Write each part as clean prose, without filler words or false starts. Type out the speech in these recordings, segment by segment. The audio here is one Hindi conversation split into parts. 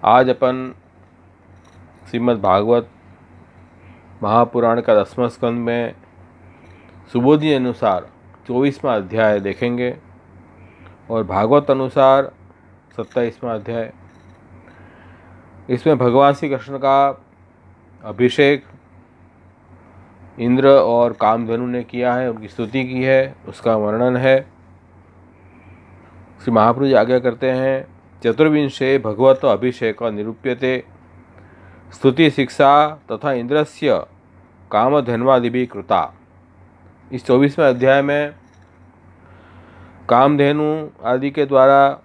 आज अपन श्रीमद् भागवत महापुराण का 10वां स्कंद में सुबोधि अनुसार 24वां अध्याय देखेंगे और भागवत अनुसार 27वां अध्याय। इसमें भगवान श्री कृष्ण का अभिषेक इंद्र और कामधेनु ने किया है, उनकी स्तुति की है, उसका वर्णन है। श्री महाप्रभु जी आज्ञा करते हैं, चतुर्विंशे भगवत अभिषेक निरूप्यते स्तुति शिक्षा तथा इंद्रस्य कामधेन्वादिभिः कृता। इस 24वें अध्याय में कामधेनु आदि के द्वारा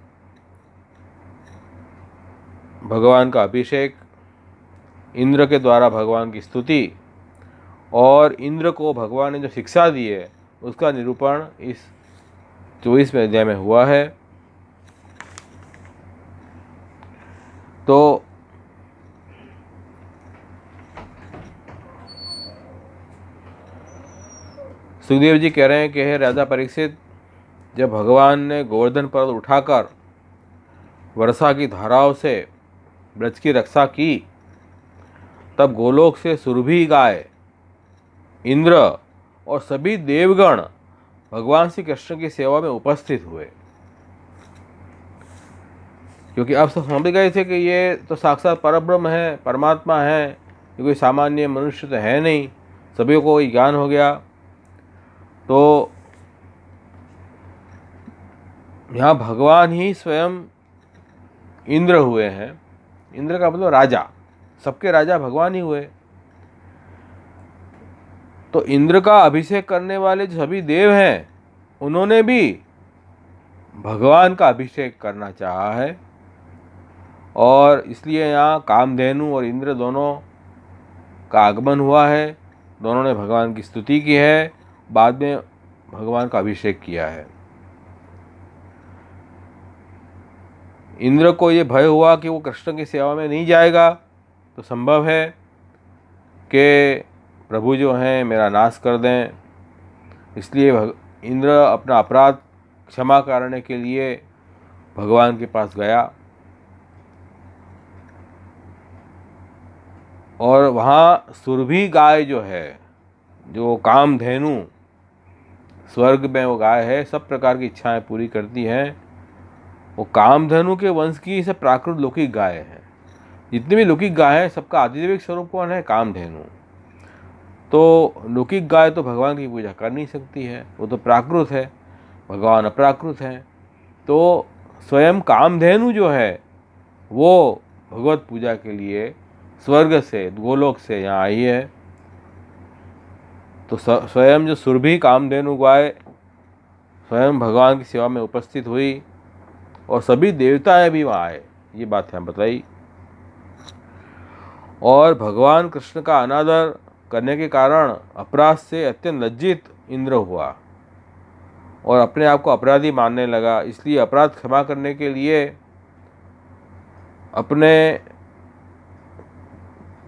भगवान का अभिषेक, इंद्र के द्वारा भगवान की स्तुति और इंद्र को भगवान ने जो शिक्षा दी है उसका निरूपण इस 24वें अध्याय में हुआ है। तो सुखदेव जी कह रहे हैं कि हे राजा परीक्षित, जब भगवान ने गोवर्धन पर्वत उठाकर वर्षा की धाराओं से ब्रज की रक्षा की, तब गोलोक से सुरभि गाय, इंद्र और सभी देवगण भगवान श्री कृष्ण की सेवा में उपस्थित हुए, क्योंकि अब सब समझ गए थे कि ये तो साक्षात परब्रह्म है, परमात्मा है, ये कोई सामान्य मनुष्य तो है नहीं। सभी को ज्ञान हो गया। तो यहाँ भगवान ही स्वयं इंद्र हुए हैं। इंद्र का मतलब राजा, सबके राजा भगवान ही हुए। तो इंद्र का अभिषेक करने वाले जो सभी देव हैं उन्होंने भी भगवान का अभिषेक करना चाहा है, और इसलिए यहाँ कामधेनु और इंद्र दोनों का आगमन हुआ है। दोनों ने भगवान की स्तुति की है, बाद में भगवान का अभिषेक किया है। इंद्र को ये भय हुआ कि वो कृष्ण की सेवा में नहीं जाएगा, तो संभव है कि प्रभु जो हैं मेरा नाश कर दें, इसलिए इंद्र अपना अपराध क्षमा करने के लिए भगवान के पास गया और वहाँ सुरभि गाय जो है, जो कामधेनु स्वर्ग में वो गाय है, सब प्रकार की इच्छाएं पूरी करती है। वो कामधेनु के वंश की सब प्राकृत लौकिक गाय है। जितनी भी लौकिक गाय है सबका आदिदेविक स्वरूप कौन है? कामधेनु। तो लौकिक गाय तो भगवान की पूजा कर नहीं सकती है, वो तो प्राकृत है, भगवान अप्राकृत है। तो स्वयं कामधेनु जो है वो भगवत पूजा के लिए स्वर्ग से, गोलोक से यहाँ आई है। तो स्वयं जो सुरभि कामधेनु गाय स्वयं भगवान की सेवा में उपस्थित हुई और सभी देवताएं भी वहाँ आए, ये बात यहाँ बताई। और भगवान कृष्ण का अनादर करने के कारण अपराध से अत्यंत लज्जित इंद्र हुआ और अपने आप को अपराधी मानने लगा। इसलिए अपराध क्षमा करने के लिए अपने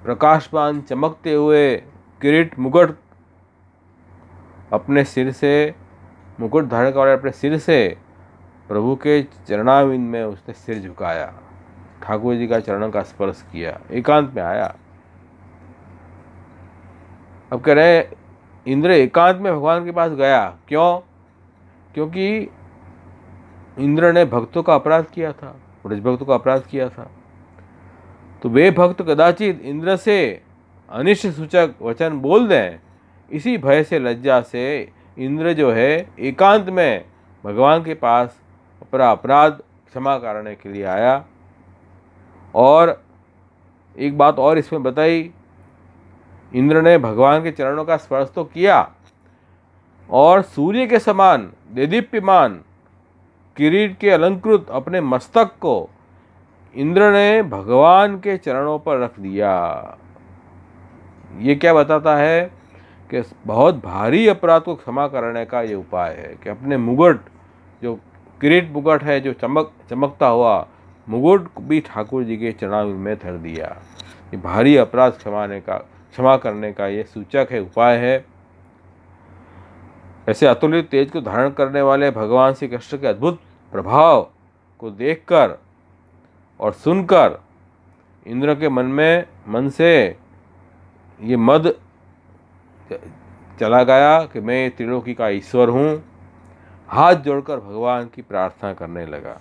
प्रकाशमान चमकते हुए किरीट मुकुट अपने सिर से, मुकुट धारण करने वाले अपने सिर से प्रभु के चरणारविंद में उसने सिर झुकाया, ठाकुर जी का चरणों का स्पर्श किया, एकांत में आया। अब कह रहे हैं इंद्र एकांत में भगवान के पास गया, क्यों? क्योंकि इंद्र ने भक्तों का अपराध किया था, ब्रज भक्तों का अपराध किया था। तो वे भक्त कदाचित इंद्र से अनिष्ट सूचक वचन बोल दें, इसी भय से, लज्जा से इंद्र जो है एकांत में भगवान के पास अपना अपराध क्षमा करने के लिए आया। और एक बात और इसमें बताई, इंद्र ने भगवान के चरणों का स्पर्श तो किया और सूर्य के समान देदीप्यमान किरीट के अलंकृत अपने मस्तक को इंद्र ने भगवान के चरणों पर रख दिया। ये क्या बताता है कि बहुत भारी अपराध को क्षमा करने का ये उपाय है कि अपने मुकुट, जो किरीट मुकुट है, जो चमकता हुआ मुकुट भी ठाकुर जी के चरणारविंद में धर दिया। ये भारी अपराध क्षमा करने का ये सूचक है, उपाय है। ऐसे अतुलित तेज को धारण करने वाले भगवान श्री कृष्ण के अद्भुत प्रभाव को देखकर और सुनकर इंद्र के मन से ये मद चला गया कि मैं त्रिलोकी का ईश्वर हूँ। हाथ जोड़कर भगवान की प्रार्थना करने लगा।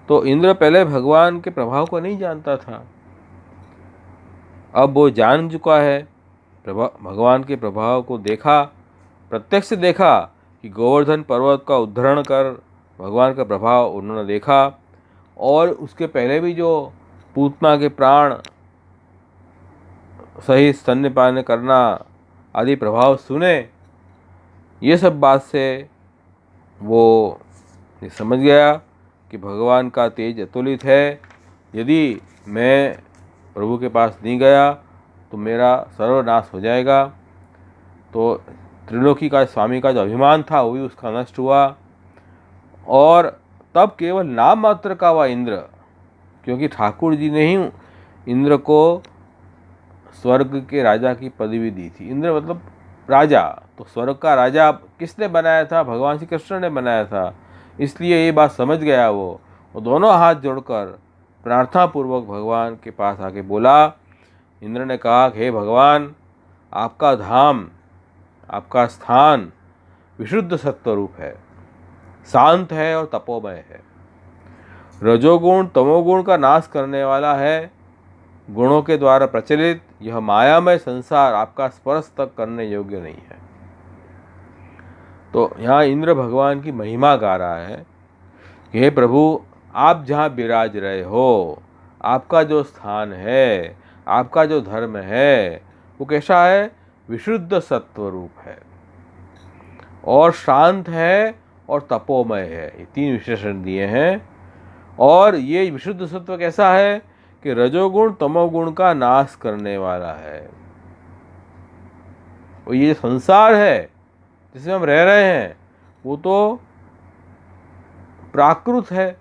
तो इंद्र पहले भगवान के प्रभाव को नहीं जानता था, अब वो जान चुका है। भगवान के प्रभाव को देखा, प्रत्यक्ष देखा कि गोवर्धन पर्वत का उद्धरण कर भगवान का प्रभाव उन्होंने देखा। और उसके पहले भी जो पूतना के प्राण सही स्तन्यपान करना आदि प्रभाव सुने, ये सब बात से वो ये समझ गया कि भगवान का तेज अतुलित है। यदि मैं प्रभु के पास नहीं गया तो मेरा सर्वनाश हो जाएगा। तो त्रिलोकी का स्वामी का जो अभिमान था वो भी उसका नष्ट हुआ। और तब केवल नाम मात्र का वह इंद्र, क्योंकि ठाकुर जी ने ही इंद्र को स्वर्ग के राजा की पदवी दी थी। इंद्र मतलब राजा, तो स्वर्ग का राजा किसने बनाया था? भगवान श्री कृष्ण ने बनाया था। इसलिए ये बात समझ गया वो दोनों हाथ जोड़कर प्रार्थना पूर्वक भगवान के पास आके बोला। इंद्र ने कहा, हे भगवान, आपका धाम, आपका स्थान विशुद्ध सत्वरूप है, शांत है और तपोमय है, रजोगुण तमोगुण का नाश करने वाला है। गुणों के द्वारा प्रचलित यह मायामय संसार आपका स्पर्श तक करने योग्य नहीं है। तो यहाँ इंद्र भगवान की महिमा गा रहा है कि हे प्रभु, आप जहाँ विराज रहे हो, आपका जो स्थान है, आपका जो धर्म है, वो कैसा है? विशुद्ध सत्वरूप है और शांत है और तपोमय है। ये तीन विशेषण दिए हैं। और ये विशुद्ध सत्व कैसा है कि रजोगुण तमोगुण का नाश करने वाला है। और ये संसार है जिसमें हम रह रहे हैं वो तो प्राकृत है,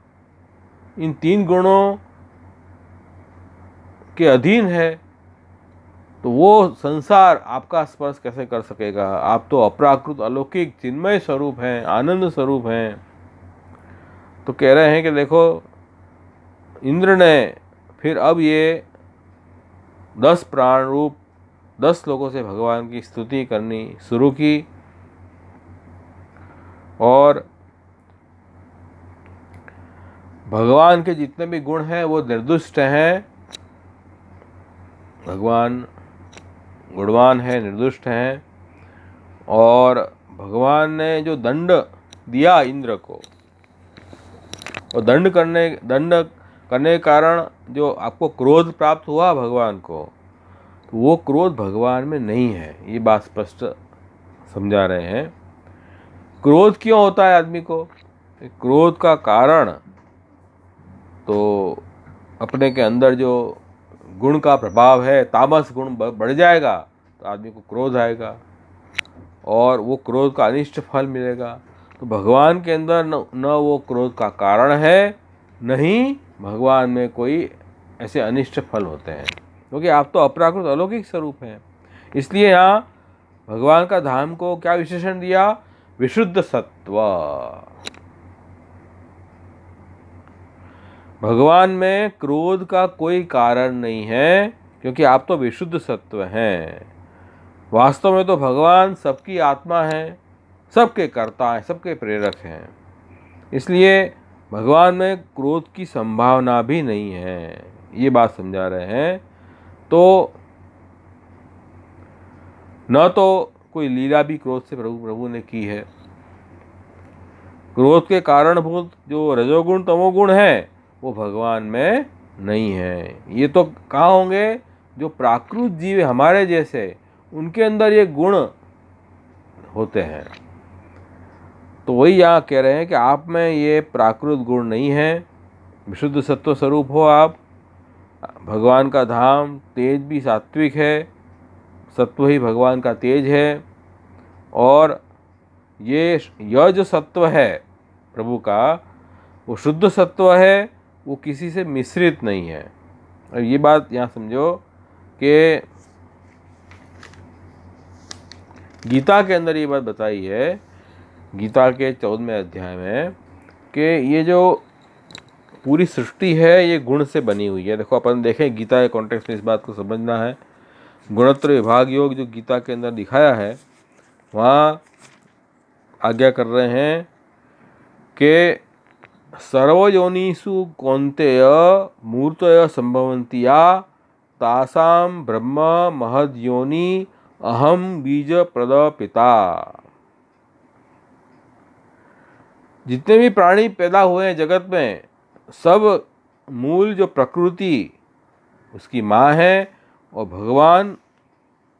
इन तीन गुणों के अधीन है। तो वो संसार आपका स्पर्श कैसे कर सकेगा? आप तो अप्राकृत अलौकिक चिन्मय स्वरूप हैं, आनंद स्वरूप हैं। तो कह रहे हैं कि देखो, इंद्र ने फिर अब ये 10 प्राण रूप 10 श्लोकों से भगवान की स्तुति करनी शुरू की। और भगवान के जितने भी गुण हैं वो निर्दुष्ट हैं। भगवान गुणवान है, निर्दुष्ट हैं। और भगवान ने जो दंड दिया इंद्र को, और दंड करने के कारण जो आपको क्रोध प्राप्त हुआ भगवान को, तो वो क्रोध भगवान में नहीं है। ये बात स्पष्ट समझा रहे हैं। क्रोध क्यों होता है आदमी को? क्रोध का कारण तो अपने के अंदर जो गुण का प्रभाव है, तामस गुण बढ़ जाएगा तो आदमी को क्रोध आएगा और वो क्रोध का अनिष्ट फल मिलेगा। तो भगवान के अंदर न वो क्रोध का कारण है, न ही भगवान में कोई ऐसे अनिष्ट फल होते हैं, क्योंकि आप तो अप्राकृत अलौकिक स्वरूप हैं। इसलिए यहाँ भगवान का धाम को क्या विशेषण दिया? विशुद्ध सत्व। भगवान में क्रोध का कोई कारण नहीं है, क्योंकि आप तो विशुद्ध सत्व हैं। वास्तव में तो भगवान सबकी आत्मा है, सबके कर्ता हैं, सबके प्रेरक हैं। इसलिए भगवान में क्रोध की संभावना भी नहीं है। ये बात समझा रहे हैं। तो न तो कोई लीला भी क्रोध से प्रभु ने की है। क्रोध के कारणभूत जो रजोगुण तमोगुण है वो भगवान में नहीं है। ये तो कहाँ होंगे? जो प्राकृत जीव हमारे जैसे, उनके अंदर ये गुण होते हैं। तो वही यहाँ कह रहे हैं कि आप में ये प्राकृत गुण नहीं है, विशुद्ध सत्व स्वरूप हो आप। भगवान का धाम तेज भी सात्विक है, सत्व ही भगवान का तेज है। और यह जो सत्व है प्रभु का, वो शुद्ध सत्व है, वो किसी से मिश्रित नहीं है। और ये बात यहाँ समझो कि गीता के अंदर ये बात बताई है, गीता के 14वें अध्याय में, कि ये जो पूरी सृष्टि है ये गुण से बनी हुई है। देखो अपन देखें गीता के कॉन्टेक्स्ट में इस बात को समझना है। गुणत्र विभाग योग जो गीता के अंदर दिखाया है, वहाँ आज्ञा कर रहे हैं कि सर्वयोनिषु कौन्तेय मूर्तय संभवन्ति या तासाम ब्रह्म महद्योनि अहम बीज प्रद पिता। जितने भी प्राणी पैदा हुए हैं जगत में, सब मूल जो प्रकृति उसकी माँ है और भगवान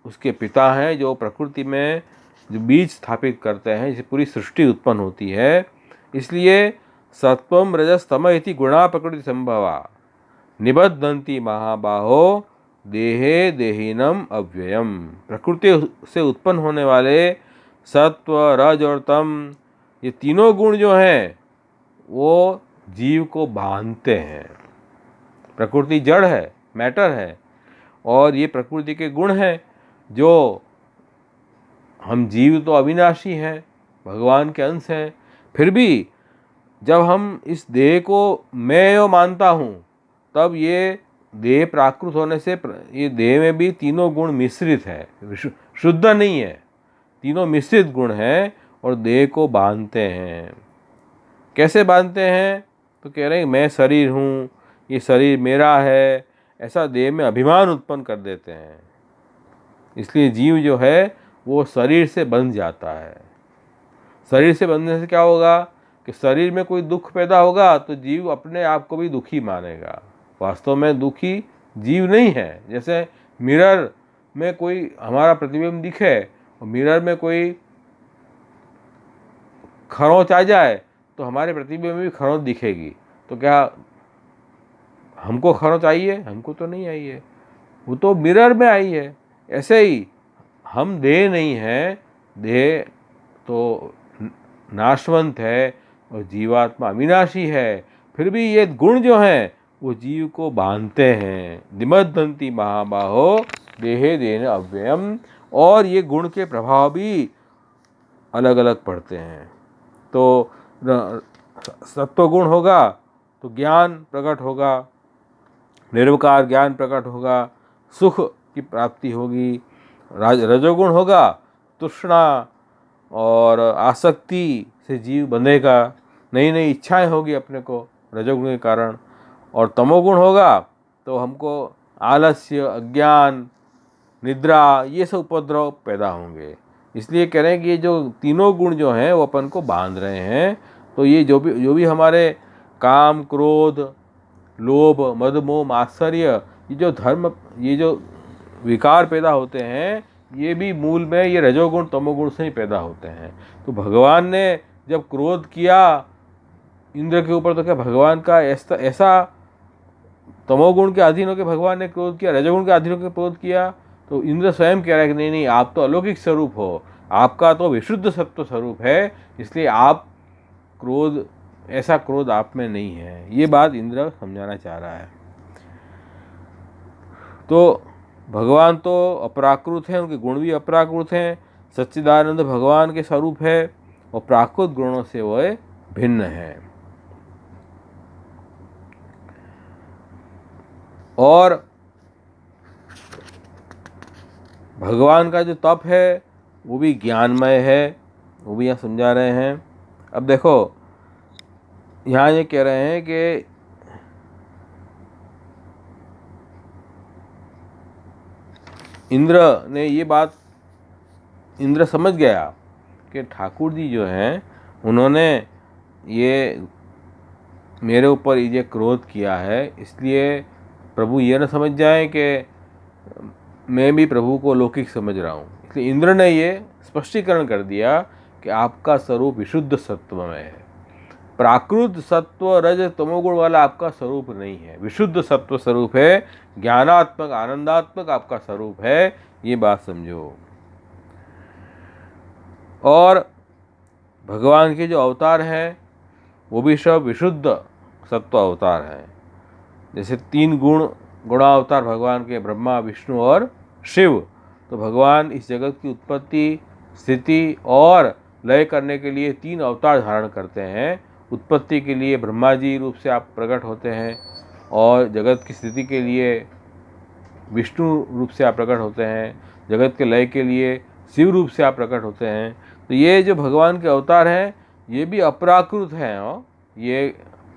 उसके पिता हैं, जो प्रकृति में जो बीज स्थापित करते हैं, जिससे पूरी सृष्टि उत्पन्न होती है। इसलिए सत्वम रजस तम इति गुणा प्रकृति संभवा निबद्धन्ति महाबाहो देहे देहिनम अव्ययम। प्रकृति से उत्पन्न होने वाले सत्व रज और तम, ये तीनों गुण जो हैं वो जीव को बांधते हैं। प्रकृति जड़ है, मैटर है, और ये प्रकृति के गुण हैं। जो हम जीव तो अविनाशी हैं, भगवान के अंश हैं, फिर भी जब हम इस देह को मैं यो मानता हूँ, तब ये देह प्राकृत होने से ये देह में भी तीनों गुण मिश्रित है, शुद्ध नहीं है, तीनों मिश्रित गुण हैं और देह को बांधते हैं। कैसे बांधते हैं? तो कह रहे हैं मैं शरीर हूँ, ये शरीर मेरा है, ऐसा देह में अभिमान उत्पन्न कर देते हैं। इसलिए जीव जो है वो शरीर से बंध जाता है। शरीर से बंधने से क्या होगा कि शरीर में कोई दुख पैदा होगा तो जीव अपने आप को भी दुखी मानेगा। वास्तव में दुखी जीव नहीं है। जैसे मिरर में कोई हमारा प्रतिबिंब दिखे और मिरर में कोई खरोंच आ जाए तो हमारे प्रतिबिंब में भी खरोंच दिखेगी, तो क्या हमको खरोंच आई है? हमको तो नहीं आई है, वो तो मिरर में आई है। ऐसे ही हम देह नहीं हैं, देह तो नाशवंत है और जीवात्मा अविनाशी है, फिर भी ये गुण जो हैं वो जीव को बांधते हैं। निबद्धन्ति महाबाहो देहे देन अव्ययम, और ये गुण के प्रभाव भी अलग अलग पड़ते हैं। तो सत्वगुण होगा तो ज्ञान प्रकट होगा, निर्विकार ज्ञान प्रकट होगा, सुख की प्राप्ति होगी। रजोगुण होगा तृष्णा और आसक्ति से जीव बंधेगा, नई नई इच्छाएं होगी अपने को रजोगुण के कारण। और तमोगुण होगा तो हमको आलस्य, अज्ञान, निद्रा, ये सब उपद्रव पैदा होंगे। इसलिए कह रहे हैं कि ये जो तीनों गुण जो हैं वो अपन को बांध रहे हैं। तो ये जो भी हमारे काम, क्रोध, लोभ, मद, मोह, मात्सर्य, ये जो धर्म, ये जो विकार पैदा होते हैं, ये भी मूल में ये रजोगुण तमोगुण से ही पैदा होते हैं। तो भगवान ने जब क्रोध किया इंद्र के ऊपर, तो क्या भगवान का ऐसा तमोगुण के अधीन होकर भगवान ने क्रोध किया, रजोगुण के अधीन होकर क्रोध किया? तो इंद्र स्वयं कह रहा है कि नहीं नहीं, आप तो अलौकिक स्वरूप हो, आपका तो विशुद्ध सत्व स्वरूप है, इसलिए आप क्रोध, ऐसा क्रोध आप में नहीं है। ये बात इंद्र समझाना चाह रहा है। तो भगवान तो अपराकृत हैं, उनके गुण भी अपराकृत हैं, सच्चिदानंद भगवान के स्वरूप है और प्राकृत गुणों से वह भिन्न है। और भगवान का जो तप है वो भी ज्ञानमय है, वो भी यहाँ समझा रहे हैं। अब देखो यहाँ ये कह रहे हैं कि इंद्र ने ये बात, इंद्र समझ गया कि ठाकुर जी जो हैं उन्होंने ये मेरे ऊपर ये क्रोध किया है, इसलिए प्रभु ये न समझ जाएं कि मैं भी प्रभु को लौकिक समझ रहा हूँ। इसलिए इंद्र ने ये स्पष्टीकरण कर दिया कि आपका स्वरूप विशुद्ध सत्व में है, प्राकृत सत्व रज तमोगुण वाला आपका स्वरूप नहीं है, विशुद्ध सत्व स्वरूप है, ज्ञानात्मक आनंदात्मक आपका स्वरूप है। ये बात समझो। और भगवान के जो अवतार हैं वो भी सब विशुद्ध सत्व अवतार हैं। जैसे 3 गुणावतार भगवान के, ब्रह्मा, विष्णु और शिव। तो भगवान इस जगत की उत्पत्ति स्थिति और लय करने के लिए 3 अवतार धारण करते हैं। उत्पत्ति के लिए ब्रह्मा जी रूप से आप प्रकट होते हैं, और जगत की स्थिति के लिए विष्णु रूप से आप प्रकट होते हैं, जगत के लय के लिए शिव रूप से आप प्रकट होते हैं। तो ये जो भगवान के अवतार हैं ये भी अपराकृत हैं, और ये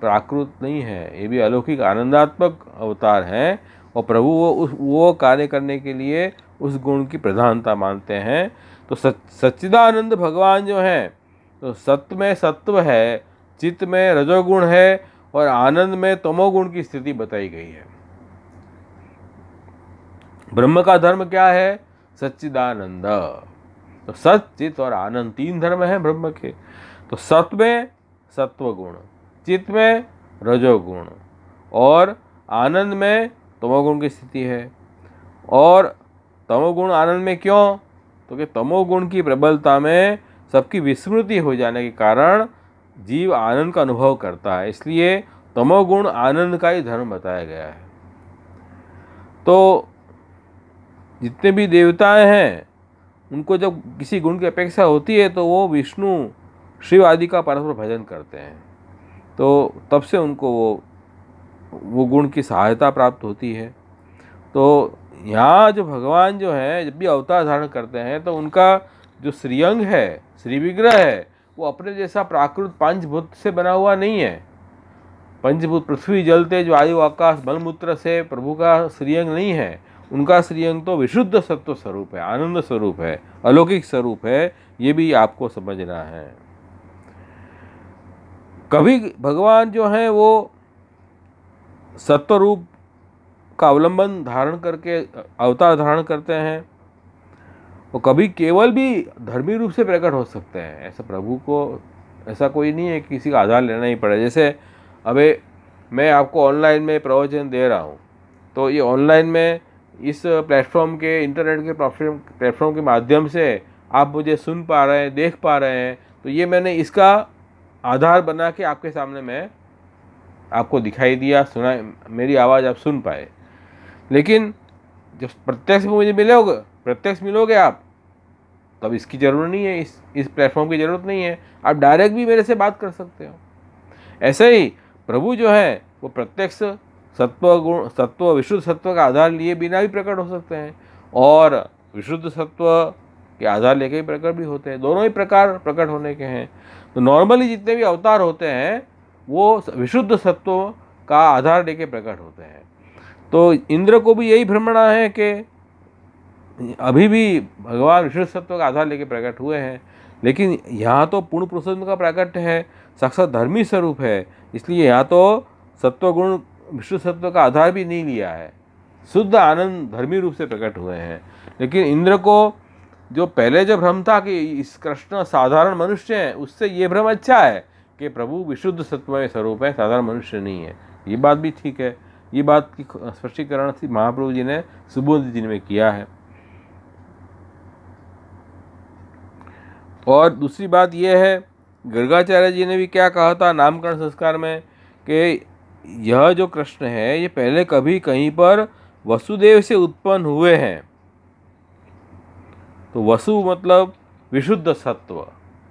प्राकृत नहीं है, ये भी अलौकिक आनंदात्मक अवतार हैं। और प्रभु वो कार्य करने के लिए उस गुण की प्रधानता मानते हैं। तो सच्चिदानंद भगवान जो हैं, तो सत्य में सत्व है, चित्त में रजोगुण है, और आनंद में तमोगुण की स्थिति बताई गई है। ब्रह्म का धर्म क्या है? सच्चिदानंद। तो सत, चित और आनंद 3 धर्म हैं ब्रह्म के। तो सत्व में सत्व गुण, चित्त में रजोगुण, और आनंद में तमोगुण की स्थिति है। और तमोगुण आनंद में क्यों? तो कि तमोगुण की प्रबलता में सबकी विस्मृति हो जाने के कारण जीव आनंद का अनुभव करता है, इसलिए तमोगुण आनंद का ही धर्म बताया गया है। तो जितने भी देवताएं हैं उनको जब किसी गुण की अपेक्षा होती है तो वो विष्णु, शिव आदि का परस्पर भजन करते हैं, तो तब से उनको वो गुण की सहायता प्राप्त होती है। तो यहाँ जो भगवान जो हैं जब भी अवतार धारण करते हैं तो उनका जो श्रीअंग है, श्री विग्रह है, वो अपने जैसा प्राकृत पंचभूत से बना हुआ नहीं है। पंचभूत पृथ्वी, जल, तेज, वायु, आकाश, मलमूत्र से प्रभु का श्रीअंग नहीं है। उनका श्रीअंग तो विशुद्ध सत्व स्वरूप है, आनंद स्वरूप है, अलौकिक स्वरूप है। ये भी आपको समझना है। कभी भगवान जो हैं वो सत्व रूप का अवलंबन धारण करके अवतार धारण करते हैं, वो कभी केवल भी धर्मी रूप से प्रकट हो सकते हैं। ऐसा प्रभु को ऐसा कोई नहीं है कि किसी का आधार लेना ही पड़े। जैसे अबे मैं आपको ऑनलाइन में प्रवचन दे रहा हूँ, तो ये ऑनलाइन में इस प्लेटफॉर्म के, इंटरनेट के प्लेटफॉर्म के माध्यम से आप मुझे सुन पा रहे हैं, देख पा रहे हैं, तो ये मैंने इसका आधार बना के आपके सामने मैं आपको दिखाई दिया, सुना, मेरी आवाज़ आप सुन पाए। लेकिन जब प्रत्यक्ष मुझे मिलोगे आप, तब इसकी ज़रूरत नहीं है, इस प्लेटफॉर्म की ज़रूरत नहीं है। आप डायरेक्ट भी मेरे से बात कर सकते हो। ऐसे ही प्रभु जो है वो प्रत्यक्ष सत्व विशुद्ध सत्व का आधार लिए बिना भी प्रकट हो सकते हैं, और विशुद्ध सत्व के आधार लेके ही प्रकट भी होते हैं। दोनों ही प्रकार प्रकट होने के हैं। तो नॉर्मली जितने भी अवतार होते हैं वो विशुद्ध सत्व का आधार लेके प्रकट होते हैं। तो इंद्र को भी यही भ्रमणा है कि अभी भी भगवान विशुद्ध सत्व का आधार लेके प्रकट हुए हैं, लेकिन यहाँ तो पूर्ण पुरुषोत्तम का प्रकट है, साक्षात धर्मी स्वरूप है, इसलिए यहाँ तो सत्वगुण विशुद्ध सत्व का आधार भी नहीं लिया है, शुद्ध आनंद धर्मी रूप से प्रकट हुए हैं। लेकिन इंद्र को जो पहले जो भ्रम था कि इस कृष्ण साधारण मनुष्य हैं, उससे ये भ्रम अच्छा है कि प्रभु विशुद्ध सत्वमय स्वरूप है, साधारण मनुष्य नहीं है। ये बात भी ठीक है। ये बात की स्पष्टीकरण महाप्रभु जी ने सुबोध जी में किया है। और दूसरी बात यह है, गर्गाचार्य जी ने भी क्या कहा था नामकरण संस्कार में, कि यह जो कृष्ण है ये पहले कभी कहीं पर वसुदेव से उत्पन्न हुए हैं। तो वसु मतलब विशुद्ध सत्व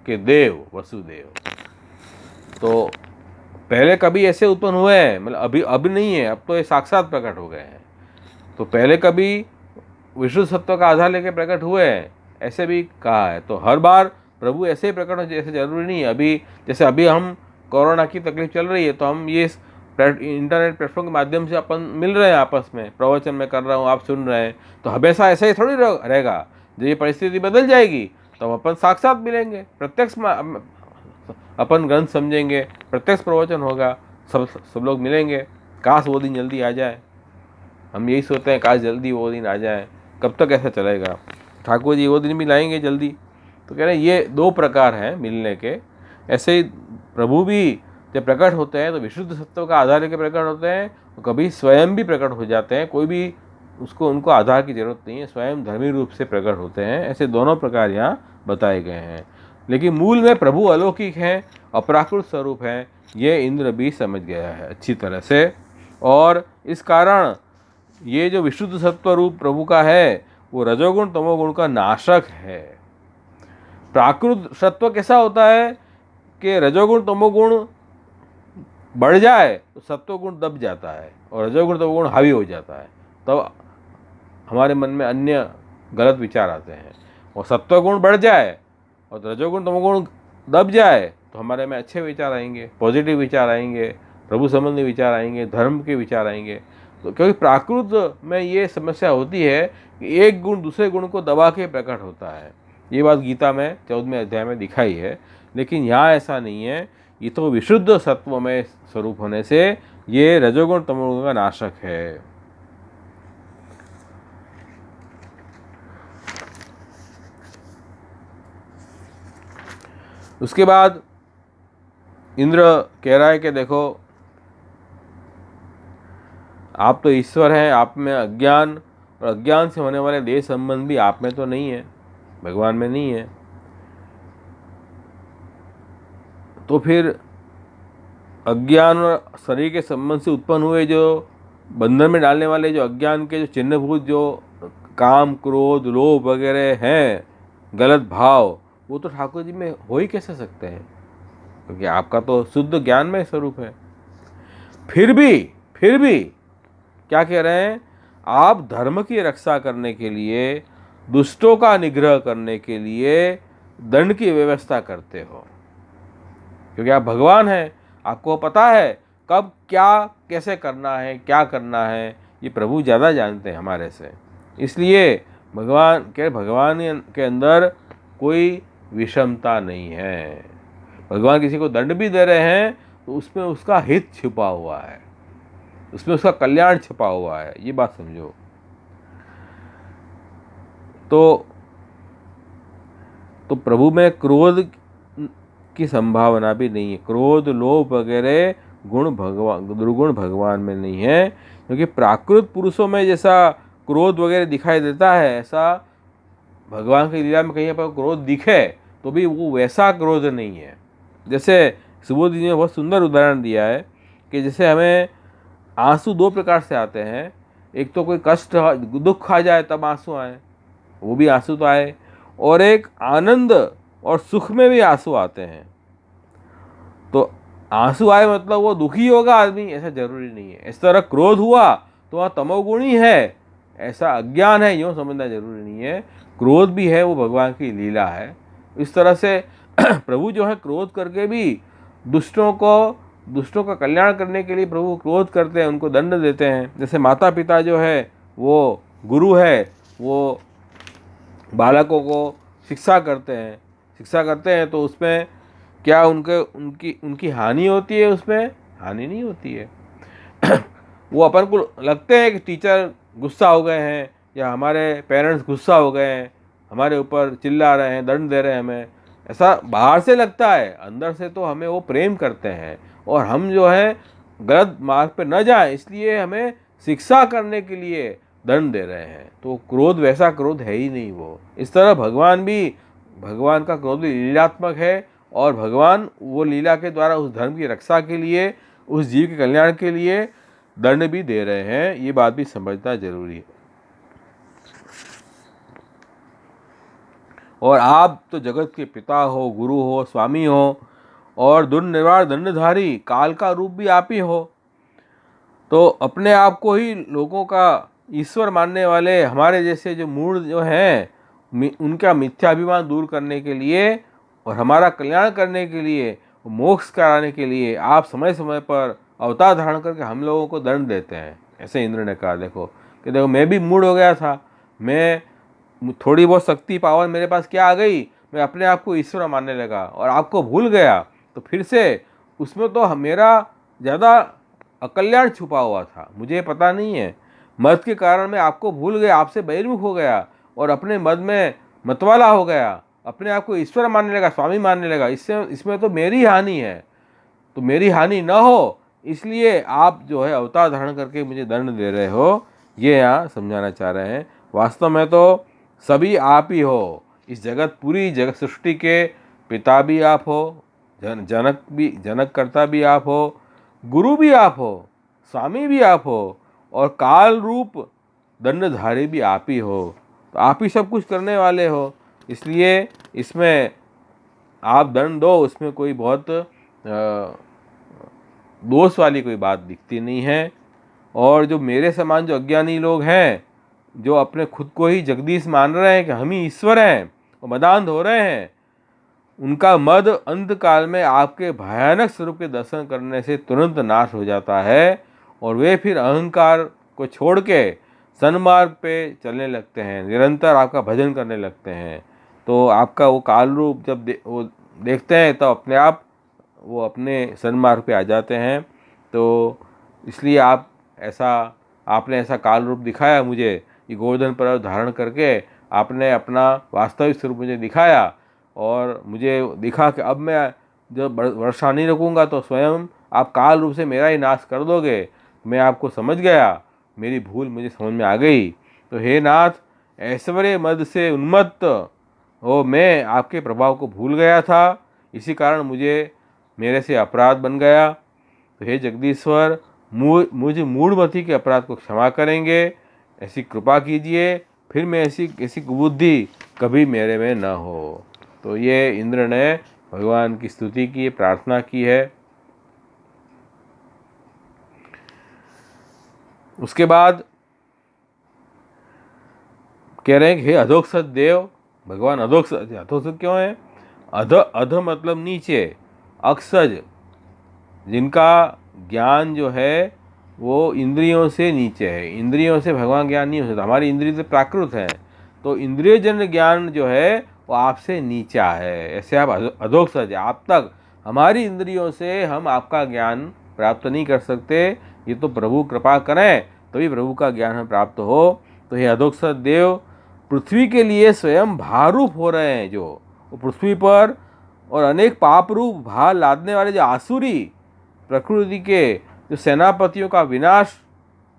के देव, वसुदेव। तो पहले कभी ऐसे उत्पन्न हुए हैं, मतलब अभी नहीं है, अब तो ये साक्षात प्रकट हो गए हैं। तो पहले कभी विशुद्ध सत्व का आधार लेके प्रकट हुए हैं, ऐसे भी कहा है। तो हर बार प्रभु ऐसे ही प्रकट हो जैसे जरूरी नहीं है। अभी जैसे अभी हम कोरोना की तकलीफ चल रही है, तो हम ये इंटरनेट प्लेटफॉर्म के माध्यम से अपन मिल रहे हैं, आपस में प्रवचन में कर रहा हूँ, आप सुन रहे हैं, तो हमेशा ऐसा ही थोड़ी रहेगा। जब ये परिस्थिति बदल जाएगी तो अपन साक्षात मिलेंगे, प्रत्यक्ष अपन ग्रंथ समझेंगे, प्रत्यक्ष प्रवचन होगा, सब लोग मिलेंगे। काश वो दिन जल्दी आ जाए। हम यही सोचते हैं काश जल्दी वो दिन आ जाए। कब तक ऐसा चलेगा? ठाकुर जी वो दिन भी लाएंगे जल्दी। तो कह रहे हैं ये 2 प्रकार हैं मिलने के। ऐसे ही प्रभु भी जब प्रकट होते हैं तो विशुद्ध सत्व का आधार लेकर प्रकट होते हैं, तो कभी स्वयं भी प्रकट हो जाते हैं। कोई भी उनको आधार की जरूरत नहीं है, स्वयं धर्मी रूप से प्रकट होते हैं। ऐसे दोनों प्रकार यहाँ बताए गए हैं। लेकिन मूल में प्रभु अलौकिक हैं, अपराकृत स्वरूप हैं, ये इंद्र भी समझ गया है अच्छी तरह से। और इस कारण ये जो विशुद्ध सत्व रूप प्रभु का है वो रजोगुण तमोगुण का नाशक है। प्राकृत सत्व कैसा होता है कि रजोगुण तमोगुण बढ़ जाए तो सत्वगुण दब जाता है और रजोगुण तमोगुण हावी हो जाता है, तब हमारे मन में अन्य गलत विचार आते हैं। और सत्वगुण बढ़ जाए और रजोगुण तमोगुण दब जाए तो हमारे में अच्छे विचार आएंगे, पॉजिटिव विचार आएंगे, प्रभु संबंधी विचार आएंगे, धर्म के विचार आएंगे। तो क्योंकि प्राकृत में ये समस्या होती है कि एक गुण दूसरे गुण को दबा के प्रकट होता है। ये बात गीता में 14वें अध्याय में दिखाई है, लेकिन यहाँ ऐसा नहीं है। ये तो विशुद्ध सत्व में स्वरूप होने से ये रजोगुण तमोगुण का नाशक है। उसके बाद इंद्र कह रहा है कि देखो, आप तो ईश्वर हैं, आप में अज्ञान और अज्ञान से होने वाले देह संबंध भी आप में तो नहीं है, भगवान में नहीं है। तो फिर अज्ञान और शरीर के संबंध से उत्पन्न हुए जो बंधन में डालने वाले जो अज्ञान के जो चिन्हभूत जो काम क्रोध लोभ वगैरह हैं, गलत भाव, वो तो ठाकुर जी में हो ही कैसे सकते हैं, क्योंकि आपका तो शुद्ध ज्ञान में स्वरूप है। फिर भी क्या कह रहे हैं, आप धर्म की रक्षा करने के लिए, दुष्टों का निग्रह करने के लिए दंड की व्यवस्था करते हो, क्योंकि आप भगवान हैं, आपको पता है कब क्या कैसे करना है, क्या करना है, ये प्रभु ज़्यादा जानते हैं हमारे से। इसलिए भगवान के अंदर कोई विषमता नहीं है। भगवान किसी को दंड भी दे रहे हैं तो उसमें उसका हित छिपा हुआ है, उसमें उसका कल्याण छिपा हुआ है, ये बात समझो। तो प्रभु में क्रोध की संभावना भी नहीं है। क्रोध लोभ वगैरह दुर्गुण भगवान में नहीं है, क्योंकि प्राकृत पुरुषों में जैसा क्रोध वगैरह दिखाई देता है, ऐसा भगवान की लीला में कहीं पर क्रोध दिखे तो भी वो वैसा क्रोध नहीं है। जैसे सुबोध जी ने बहुत सुंदर उदाहरण दिया है कि जैसे हमें आंसू दो प्रकार से आते हैं, एक तो कोई कष्ट दुख आ जाए तब आंसू आए, वो भी आंसू तो आए, और एक आनंद और सुख में भी आंसू आते हैं। तो आंसू आए मतलब वो दुखी होगा आदमी, ऐसा जरूरी नहीं है। इस तरह क्रोध हुआ तो वहाँ तमोगुणी है, ऐसा अज्ञान है यूँ समझना जरूरी नहीं है। क्रोध भी है, वो भगवान की लीला है। इस तरह से प्रभु जो है क्रोध करके भी दुष्टों का कल्याण करने के लिए प्रभु क्रोध करते हैं, उनको दंड देते हैं। जैसे माता पिता जो है वो गुरु है, वो बालकों को शिक्षा करते हैं तो उसमें क्या उनकी हानि होती है? उसमें हानि नहीं होती है। वो अपन को लगते हैं कि टीचर गुस्सा हो गए हैं या हमारे पेरेंट्स गुस्सा हो गए हैं, हमारे ऊपर चिल्ला रहे हैं, दंड दे रहे हैं हमें, ऐसा बाहर से लगता है। अंदर से तो हमें वो प्रेम करते हैं और हम जो है गलत मार्ग पे न जाएं इसलिए हमें शिक्षा करने के लिए दंड दे रहे हैं। तो क्रोध वैसा क्रोध है ही नहीं वो। इस तरह भगवान का क्रोध लीलात्मक है और भगवान वो लीला के द्वारा उस धर्म की रक्षा के लिए, उस जीव के कल्याण के लिए दंड भी दे रहे हैं। ये बात भी समझना जरूरी है। और आप तो जगत के पिता हो, गुरु हो, स्वामी हो और दुर्निवार दंडधारी काल का रूप भी आप ही हो। तो अपने आप को ही लोगों का ईश्वर मानने वाले हमारे जैसे जो मूढ़ जो हैं, उनका मिथ्याभिमान दूर करने के लिए और हमारा कल्याण करने के लिए, मोक्ष कराने के लिए आप समय समय पर अवतार धारण करके हम लोगों को दंड देते हैं। ऐसे इंद्र ने कहा देखो मैं भी मूढ़ हो गया था, मैं थोड़ी बहुत शक्ति पावर मेरे पास क्या आ गई, मैं अपने आप को ईश्वर मानने लगा और आपको भूल गया। तो फिर से उसमें तो मेरा ज़्यादा अकल्याण छुपा हुआ था, मुझे पता नहीं है। मत के कारण मैं आपको भूल गया, आपसे बहिर्मुख हो गया और अपने मत में मतवाला हो गया, अपने आप को ईश्वर मानने लगा, स्वामी मानने लगा। इसमें तो मेरी हानि है, तो मेरी हानि न हो इसलिए आप जो है अवतार धारण करके मुझे दंड दे रहे हो, ये यहाँ समझाना चाह रहे हैं। वास्तव में तो सभी आप ही हो, इस पूरी जगत सृष्टि के पिता भी आप हो, जनक कर्ता भी आप हो, गुरु भी आप हो, स्वामी भी आप हो और काल रूप दंडधारी भी आप ही हो। तो आप ही सब कुछ करने वाले हो, इसलिए इसमें आप दंड दो, उसमें कोई बहुत दोष वाली कोई बात दिखती नहीं है। और जो मेरे समान जो अज्ञानी लोग हैं, जो अपने खुद को ही जगदीश मान रहे हैं कि हम ही ईश्वर हैं और मदान्ध हो रहे हैं, उनका मद अंत काल में आपके भयानक स्वरूप के दर्शन करने से तुरंत नाश हो जाता है और वे फिर अहंकार को छोड़ के सन्मार्ग पे चलने लगते हैं, निरंतर आपका भजन करने लगते हैं। तो आपका वो काल रूप जब वो देखते हैं तो अपने आप वो अपने सन्मार्ग पे आ जाते हैं। तो इसलिए आपने ऐसा काल रूप दिखाया मुझे, ये गोवर्धन पर्वत धारण करके आपने अपना वास्तविक स्वरूप मुझे दिखाया और मुझे दिखा कि अब मैं जब वर्षा नहीं रुकूंगा तो स्वयं आप काल रूप से मेरा ही नाश कर दोगे। मैं आपको समझ गया, मेरी भूल मुझे समझ में आ गई। तो हे नाथ, ऐश्वर्य मद से उन्मत्त हो मैं आपके प्रभाव को भूल गया था, इसी कारण मेरे से अपराध बन गया। तो हे जगदीश्वर, मुझ मूढ़मति के अपराध को क्षमा करेंगे, ऐसी कृपा कीजिए, फिर मैं ऐसी कुबुद्धि कभी मेरे में न हो। तो ये इंद्र ने भगवान की स्तुति की, प्रार्थना की है। उसके बाद कह रहे हैं कि हे अधोक्षज देव, भगवान अधोक्षज क्यों है? अध मतलब नीचे, अक्षज जिनका ज्ञान जो है वो इंद्रियों से नीचे है। इंद्रियों से भगवान ज्ञान नहीं हो सकता, हमारी इंद्रिय तो प्राकृत है, तो इंद्रियजन्य ज्ञान जो है वो आपसे नीचा है। ऐसे आप अधोक्षज, आप तक हमारी इंद्रियों से हम आपका ज्ञान प्राप्त नहीं कर सकते। ये तो प्रभु कृपा करें तभी प्रभु का ज्ञान हमें प्राप्त हो। तो ये अधोक्षज देव पृथ्वी के लिए स्वयं भारूप हो रहे हैं, जो वो पृथ्वी पर और अनेक पाप रूप भार लादने वाले जो आसुरी प्रकृति के जो सेनापतियों का विनाश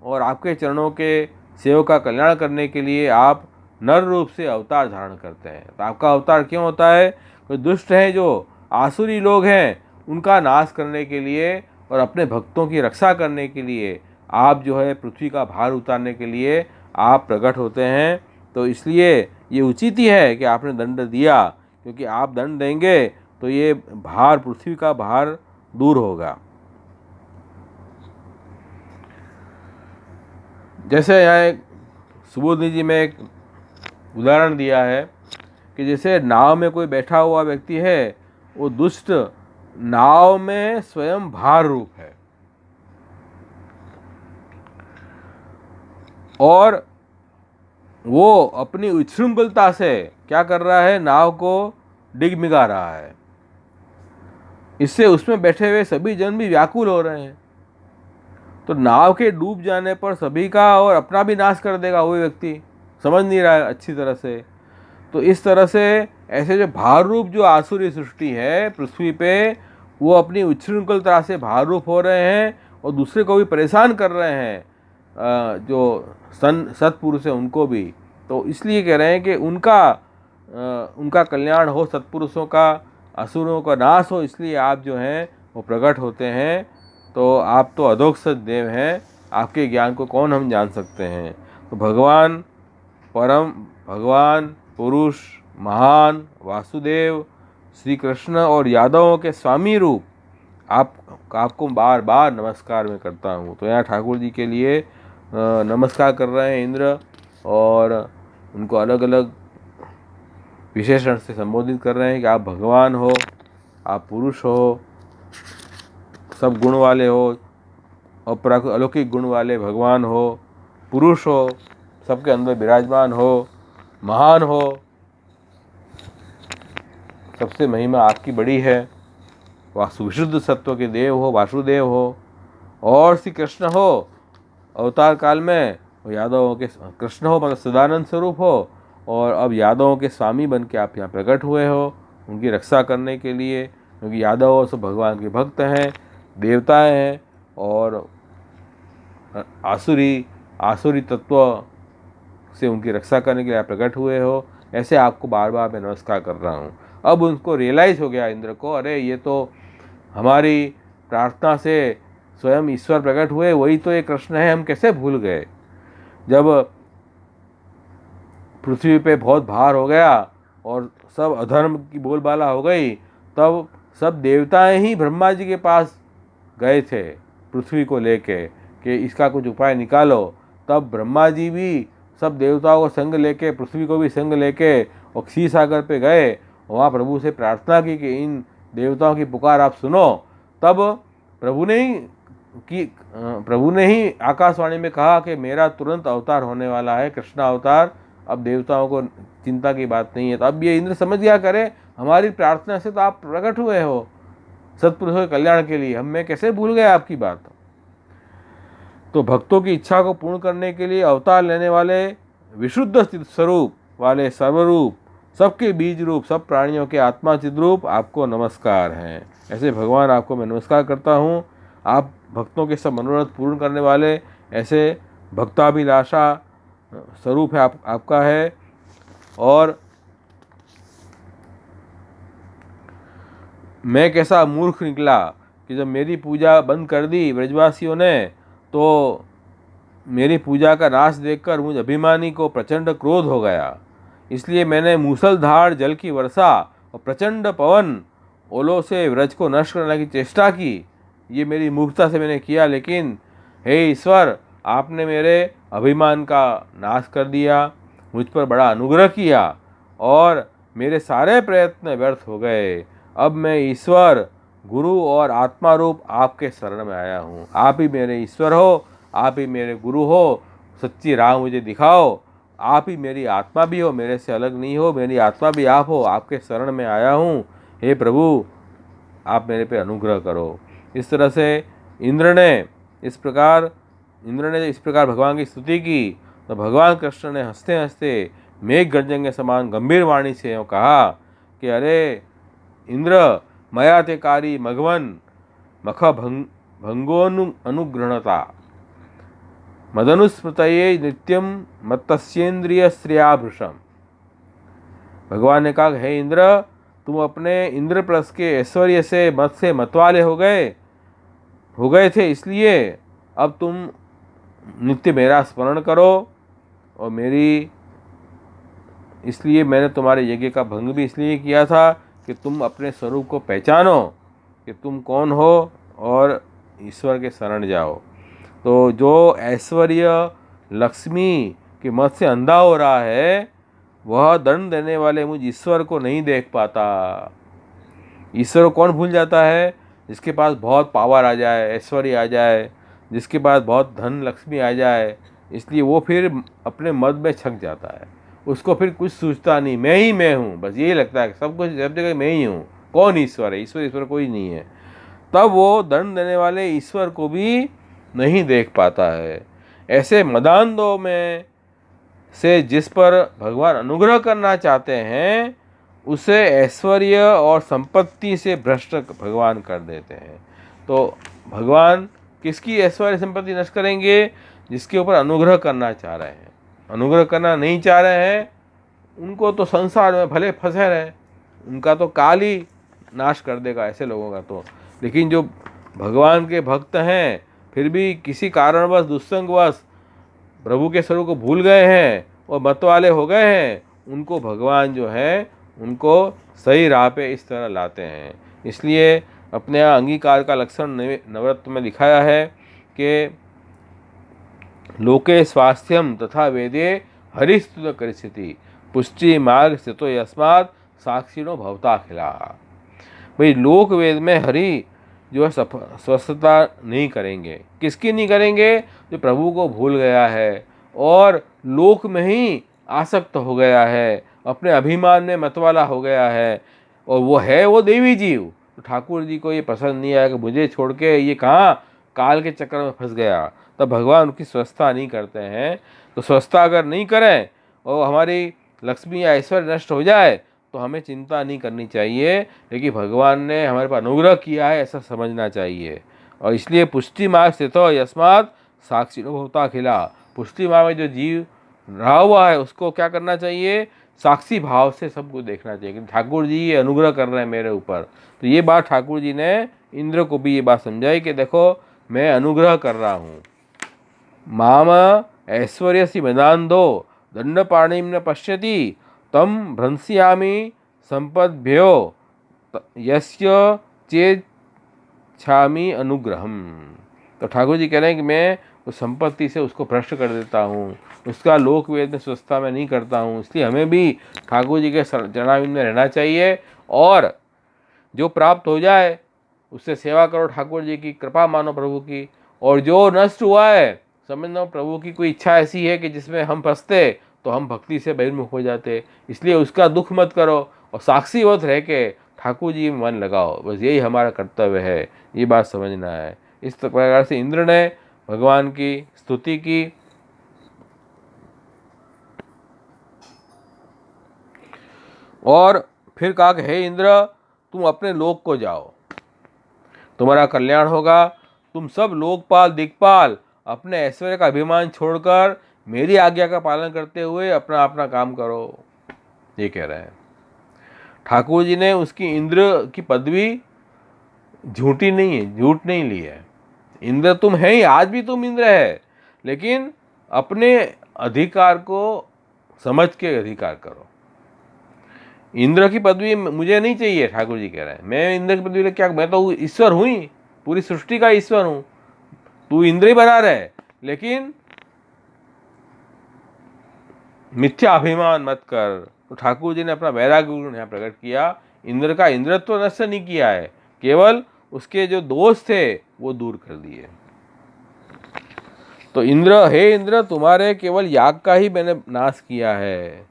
और आपके चरणों के सेवक का कल्याण करने के लिए आप नर रूप से अवतार धारण करते हैं। तो आपका अवतार क्यों होता है? कोई दुष्ट हैं, जो आसुरी लोग हैं, उनका नाश करने के लिए और अपने भक्तों की रक्षा करने के लिए आप जो है पृथ्वी का भार उतारने के लिए आप प्रकट होते हैं। तो इसलिए ये उचित ही है कि आपने दंड दिया, क्योंकि आप दंड देंगे तो ये भार, पृथ्वी का भार दूर होगा। जैसे यहाँ एक सुबोधनी जी में एक उदाहरण दिया है कि जैसे नाव में कोई बैठा हुआ व्यक्ति है, वो दुष्ट नाव में स्वयं भार रूप है और वो अपनी उच्छृंखलता से क्या कर रहा है, नाव को डिगमिगा रहा है। इससे उसमें बैठे हुए सभी जन भी व्याकुल हो रहे हैं। तो नाव के डूब जाने पर सभी का और अपना भी नाश कर देगा वो व्यक्ति, समझ नहीं रहा है अच्छी तरह से। तो इस तरह से ऐसे जो भार रूप जो आसुरी सृष्टि है पृथ्वी पे, वो अपनी उच्छृंखलता से भार रूप हो रहे हैं और दूसरे को भी परेशान कर रहे हैं, जो सत्पुरुष है उनको भी। तो इसलिए कह रहे हैं कि उनका कल्याण हो, सत्पुरुषों का, असुरों का नाश हो, इसलिए आप जो हैं वो प्रकट होते हैं। तो आप तो अधोक्षज देव हैं, आपके ज्ञान को कौन हम जान सकते हैं। तो भगवान पुरुष महान वासुदेव श्री कृष्ण और यादवों के स्वामी रूप आपको बार बार नमस्कार मैं करता हूँ। तो यहाँ ठाकुर जी के लिए नमस्कार कर रहे हैं इंद्र, और उनको अलग अलग विशेषण से संबोधित कर रहे हैं कि आप भगवान हो, आप पुरुष हो, सब गुण वाले हो, अलौकिक गुण वाले भगवान हो, पुरुष हो, सबके अंदर विराजमान हो, महान हो, सबसे महिमा आपकी बड़ी है, विशुद्ध सत्व के देव हो, वासुदेव हो। और श्री कृष्ण हो, अवतार काल में यादवों के कृष्ण हो, मतलब सदानंद स्वरूप हो, और अब यादवों के स्वामी बन के आप यहाँ प्रकट हुए हो उनकी रक्षा करने के लिए, क्योंकि यादव सब भगवान के भक्त हैं, देवताएं हैं, और आसुरी तत्व से उनकी रक्षा करने के लिए आप प्रकट हुए हो। ऐसे आपको बार बार मैं नमस्कार कर रहा हूँ। अब उनको रियलाइज़ हो गया इंद्र को, अरे ये तो हमारी प्रार्थना से स्वयं ईश्वर प्रकट हुए, वही तो ये कृष्ण है, हम कैसे भूल गए। जब पृथ्वी पे बहुत भार हो गया और सब अधर्म की बोलबाला हो गई, तब सब देवताएं ही ब्रह्मा जी के पास गए थे पृथ्वी को लेके कि इसका कुछ उपाय निकालो। तब ब्रह्मा जी भी सब देवताओं को संग लेके, पृथ्वी को भी संग लेके और क्षीर सागर पे गए, वहाँ प्रभु से प्रार्थना की कि इन देवताओं की पुकार आप सुनो। तब प्रभु ने ही आकाशवाणी में कहा कि मेरा तुरंत अवतार होने वाला है, कृष्ण अवतार। अब देवताओं को चिंता की बात नहीं है। तो अब ये इंद्र समझ गया, करे हमारी प्रार्थना से तो आप प्रकट हुए हो सत्पुरुषों के कल्याण के लिए, मैं कैसे भूल गया आपकी बात। तो भक्तों की इच्छा को पूर्ण करने के लिए अवतार लेने वाले विशुद्ध चित स्वरूप वाले सर्वरूप, सबके बीज रूप, सब प्राणियों के आत्मा चिद्रूप आपको नमस्कार हैं। ऐसे भगवान आपको मैं नमस्कार करता हूँ। आप भक्तों के सब मनोरथ पूर्ण करने वाले ऐसे भक्ताभिलाषा स्वरूप है आपका है। और मैं कैसा मूर्ख निकला कि जब मेरी पूजा बंद कर दी ब्रजवासियों ने, तो मेरी पूजा का नाश देखकर मुझ अभिमानी को प्रचंड क्रोध हो गया। इसलिए मैंने मूसलधार जल की वर्षा और प्रचंड पवन ओलों से व्रज को नष्ट करने की चेष्टा की। ये मेरी मूर्खता से मैंने किया, लेकिन हे ईश्वर, आपने मेरे अभिमान का नाश कर दिया, मुझ पर बड़ा अनुग्रह किया और मेरे सारे प्रयत्न व्यर्थ हो गए। अब मैं ईश्वर, गुरु और आत्मा रूप आपके शरण में आया हूँ। आप ही मेरे ईश्वर हो, आप ही मेरे गुरु हो, सच्ची राह मुझे दिखाओ। आप ही मेरी आत्मा भी हो, मेरे से अलग नहीं हो, मेरी आत्मा भी आप हो। आपके शरण में आया हूँ, हे प्रभु आप मेरे पे अनुग्रह करो। इस तरह से इंद्र ने इस प्रकार भगवान की स्तुति की। तो भगवान कृष्ण ने हंसते हंसते मेघ गर्जन के समान गंभीर वाणी से कहा कि अरे इंद्र, मया ते कारी मघवन मख भंगोनुग्रहणता मदनुस्मृतये नित्यम मत्स्येन्द्रिय श्रेयाभृशम। भगवान ने कहा, हे इंद्र, तुम अपने इंद्रप्रस्थ के ऐश्वर्य से मतवाले हो गए थे, इसलिए अब तुम नित्य मेरा स्मरण करो। और इसलिए मैंने तुम्हारे यज्ञ का भंग भी इसलिए किया था कि तुम अपने स्वरूप को पहचानो कि तुम कौन हो और ईश्वर के शरण जाओ। तो जो ऐश्वर्य लक्ष्मी के मत से अंधा हो रहा है, वह दंड देने वाले मुझ ईश्वर को नहीं देख पाता। ईश्वर को कौन भूल जाता है? जिसके पास बहुत पावर आ जाए, ऐश्वर्य आ जाए, जिसके पास बहुत धन लक्ष्मी आ जाए। इसलिए वो फिर अपने मद में छक जाता है, उसको फिर कुछ सोचता नहीं, मैं ही मैं हूँ, बस यही लगता है कि सब कुछ सब जगह मैं ही हूँ। कौन ईश्वर है? ईश्वर कोई नहीं है। तब वो दंड देने वाले ईश्वर को भी नहीं देख पाता है। ऐसे मदांधों में से जिस पर भगवान अनुग्रह करना चाहते हैं, उसे ऐश्वर्य और संपत्ति से भ्रष्ट भगवान कर देते हैं। तो भगवान किसकी ऐश्वर्य संपत्ति नष्ट करेंगे? जिसके ऊपर अनुग्रह करना चाह रहे हैं। अनुग्रह करना नहीं चाह रहे हैं, उनको तो संसार में भले फंसे रहे, उनका तो काल ही नाश कर देगा ऐसे लोगों का तो। लेकिन जो भगवान के भक्त हैं, फिर भी किसी कारणवश दुस्संगवश प्रभु के स्वरूप को भूल गए हैं और मतवाले हो गए हैं, उनको भगवान जो है उनको सही राह पे इस तरह लाते हैं। इसलिए अपने यहाँ अंगीकार का लक्षण नवरत्न में दिखाया है कि लोके स्वास्थ्यम तथा वेदे हरिस्तुत करिष्यति पुष्टि मार्ग स्थितो यस्मात् साक्षिणो भवता खिला। भाई लोक वेद में हरि जो है स्वस्थता नहीं करेंगे। किसकी नहीं करेंगे? जो प्रभु को भूल गया है और लोक में ही आसक्त हो गया है, अपने अभिमान में मतवाला हो गया है, और वो देवी जीव। तो ठाकुर जी को ये पसंद नहीं आया कि मुझे छोड़ के ये कहाँ काल के चक्कर में फंस गया। तब भगवान उनकी स्वस्थता नहीं करते हैं। तो स्वस्थता अगर नहीं करें और हमारी लक्ष्मी या ऐश्वर्य नष्ट हो जाए तो हमें चिंता नहीं करनी चाहिए, लेकिन भगवान ने हमारे पर अनुग्रह किया है ऐसा समझना चाहिए। और इसलिए पुष्टि मार्ग स्थित हो यस्मात् साक्षिणो भवता खिला। पुष्टि मार्ग में जो जीव रहा हुआ है उसको क्या करना चाहिए? साक्षी भाव से सबको देखना चाहिए कि ठाकुर जी ये अनुग्रह कर रहे हैं मेरे ऊपर। तो ये बात ठाकुर जी ने इंद्र को भी ये बात समझाई कि देखो मैं अनुग्रह कर रहा हूँ। माम ऐश्वर्यसि मदान्धो दंडपाणिं न पश्यति तम भ्रंस्यामि संपद्भ्यो यस्य चेत छामी अनुग्रहम। तो ठाकुर जी कह रहे हैं कि मैं उस संपत्ति से उसको भ्रष्ट कर देता हूँ, उसका लोक वेद में स्वच्छता में नहीं करता हूँ। इसलिए हमें भी ठाकुर जी के चरणारविंद में रहना चाहिए, और जो प्राप्त हो जाए उससे सेवा करो, ठाकुर जी की कृपा मानो प्रभु की। और जो नष्ट हुआ है समझ लो प्रभु की कोई इच्छा ऐसी है कि जिसमें हम फंसते तो हम भक्ति से बहिर्मुख हो जाते, इसलिए उसका दुख मत करो और साक्षीवत रह के ठाकुर जी में मन लगाओ। बस यही हमारा कर्तव्य है, ये बात समझना है। इस प्रकार से इंद्र ने भगवान की स्तुति की। और फिर कहा कि हे इंद्र, तुम अपने लोक को जाओ, तुम्हारा कल्याण होगा। तुम सब लोकपाल दिक्पाल अपने ऐश्वर्य का अभिमान छोड़कर मेरी आज्ञा का पालन करते हुए अपना अपना काम करो, ये कह रहे हैं। ठाकुर जी ने उसकी इंद्र की पदवी झूठी नहीं है, झूठ नहीं ली है। इंद्र तुम है ही, आज भी तुम इंद्र है, लेकिन अपने अधिकार को समझ के अधिकार करो। इंद्र की पदवी मुझे नहीं चाहिए, ठाकुर जी कह रहे हैं। मैं इंद्र की पदवी क्या, मैं तो ईश्वर हूँ ही, पूरी सृष्टि का ईश्वर हूँ। तू इंद्र ही बना रहे, लेकिन मिथ्या अभिमान मत कर। तो ठाकुर जी ने अपना वैराग्य गुण यहाँ प्रकट किया। इंद्र का इंद्रत्व नष्ट नहीं किया है, केवल उसके जो दोष थे वो दूर कर दिए। तो इंद्र, हे इंद्र, तुम्हारे केवल याग का ही मैंने नाश किया है।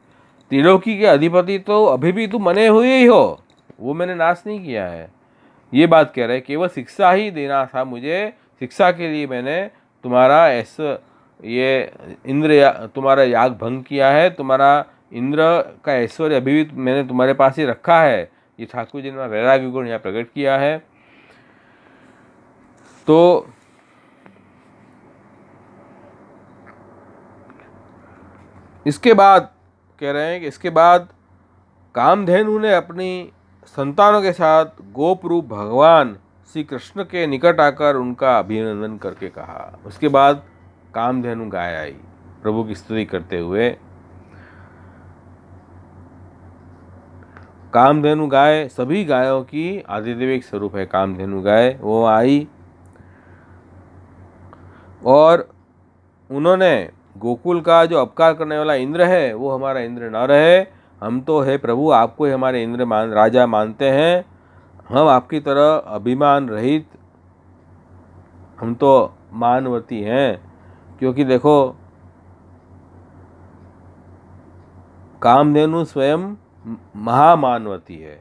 त्रिलोकी के अधिपति तो अभी भी तुम बने हुए ही हो, वो मैंने नाश नहीं किया है, ये बात कह रहे। केवल शिक्षा ही देना था मुझे, शिक्षा के लिए मैंने तुम्हारा ऐसा ये तुम्हारा याग भंग किया है। तुम्हारा इंद्र का ऐश्वर्य अभी भी मैंने तुम्हारे पास ही रखा है। ये ठाकुर जी ने वैराग्य गुण यहाँ प्रकट किया है। तो इसके बाद कह रहे हैं कि इसके बाद कामधेनु ने अपनी संतानों के साथ गोप रूप भगवान श्री कृष्ण के निकट आकर उनका अभिनंदन करके कहा। उसके बाद कामधेनु गाय आई प्रभु की स्तुति करते हुए। कामधेनु गाय सभी गायों की आदिदेविक स्वरूप है। कामधेनु गाय वो आई और उन्होंने गोकुल का जो अपकार करने वाला इंद्र है वो हमारा इंद्र न रहे, हम तो है प्रभु आपको ही हमारे इंद्र राजा मानते हैं। हम आपकी तरह अभिमान रहित, हम तो मानवती हैं। क्योंकि देखो कामधेनु स्वयं महामानवती है,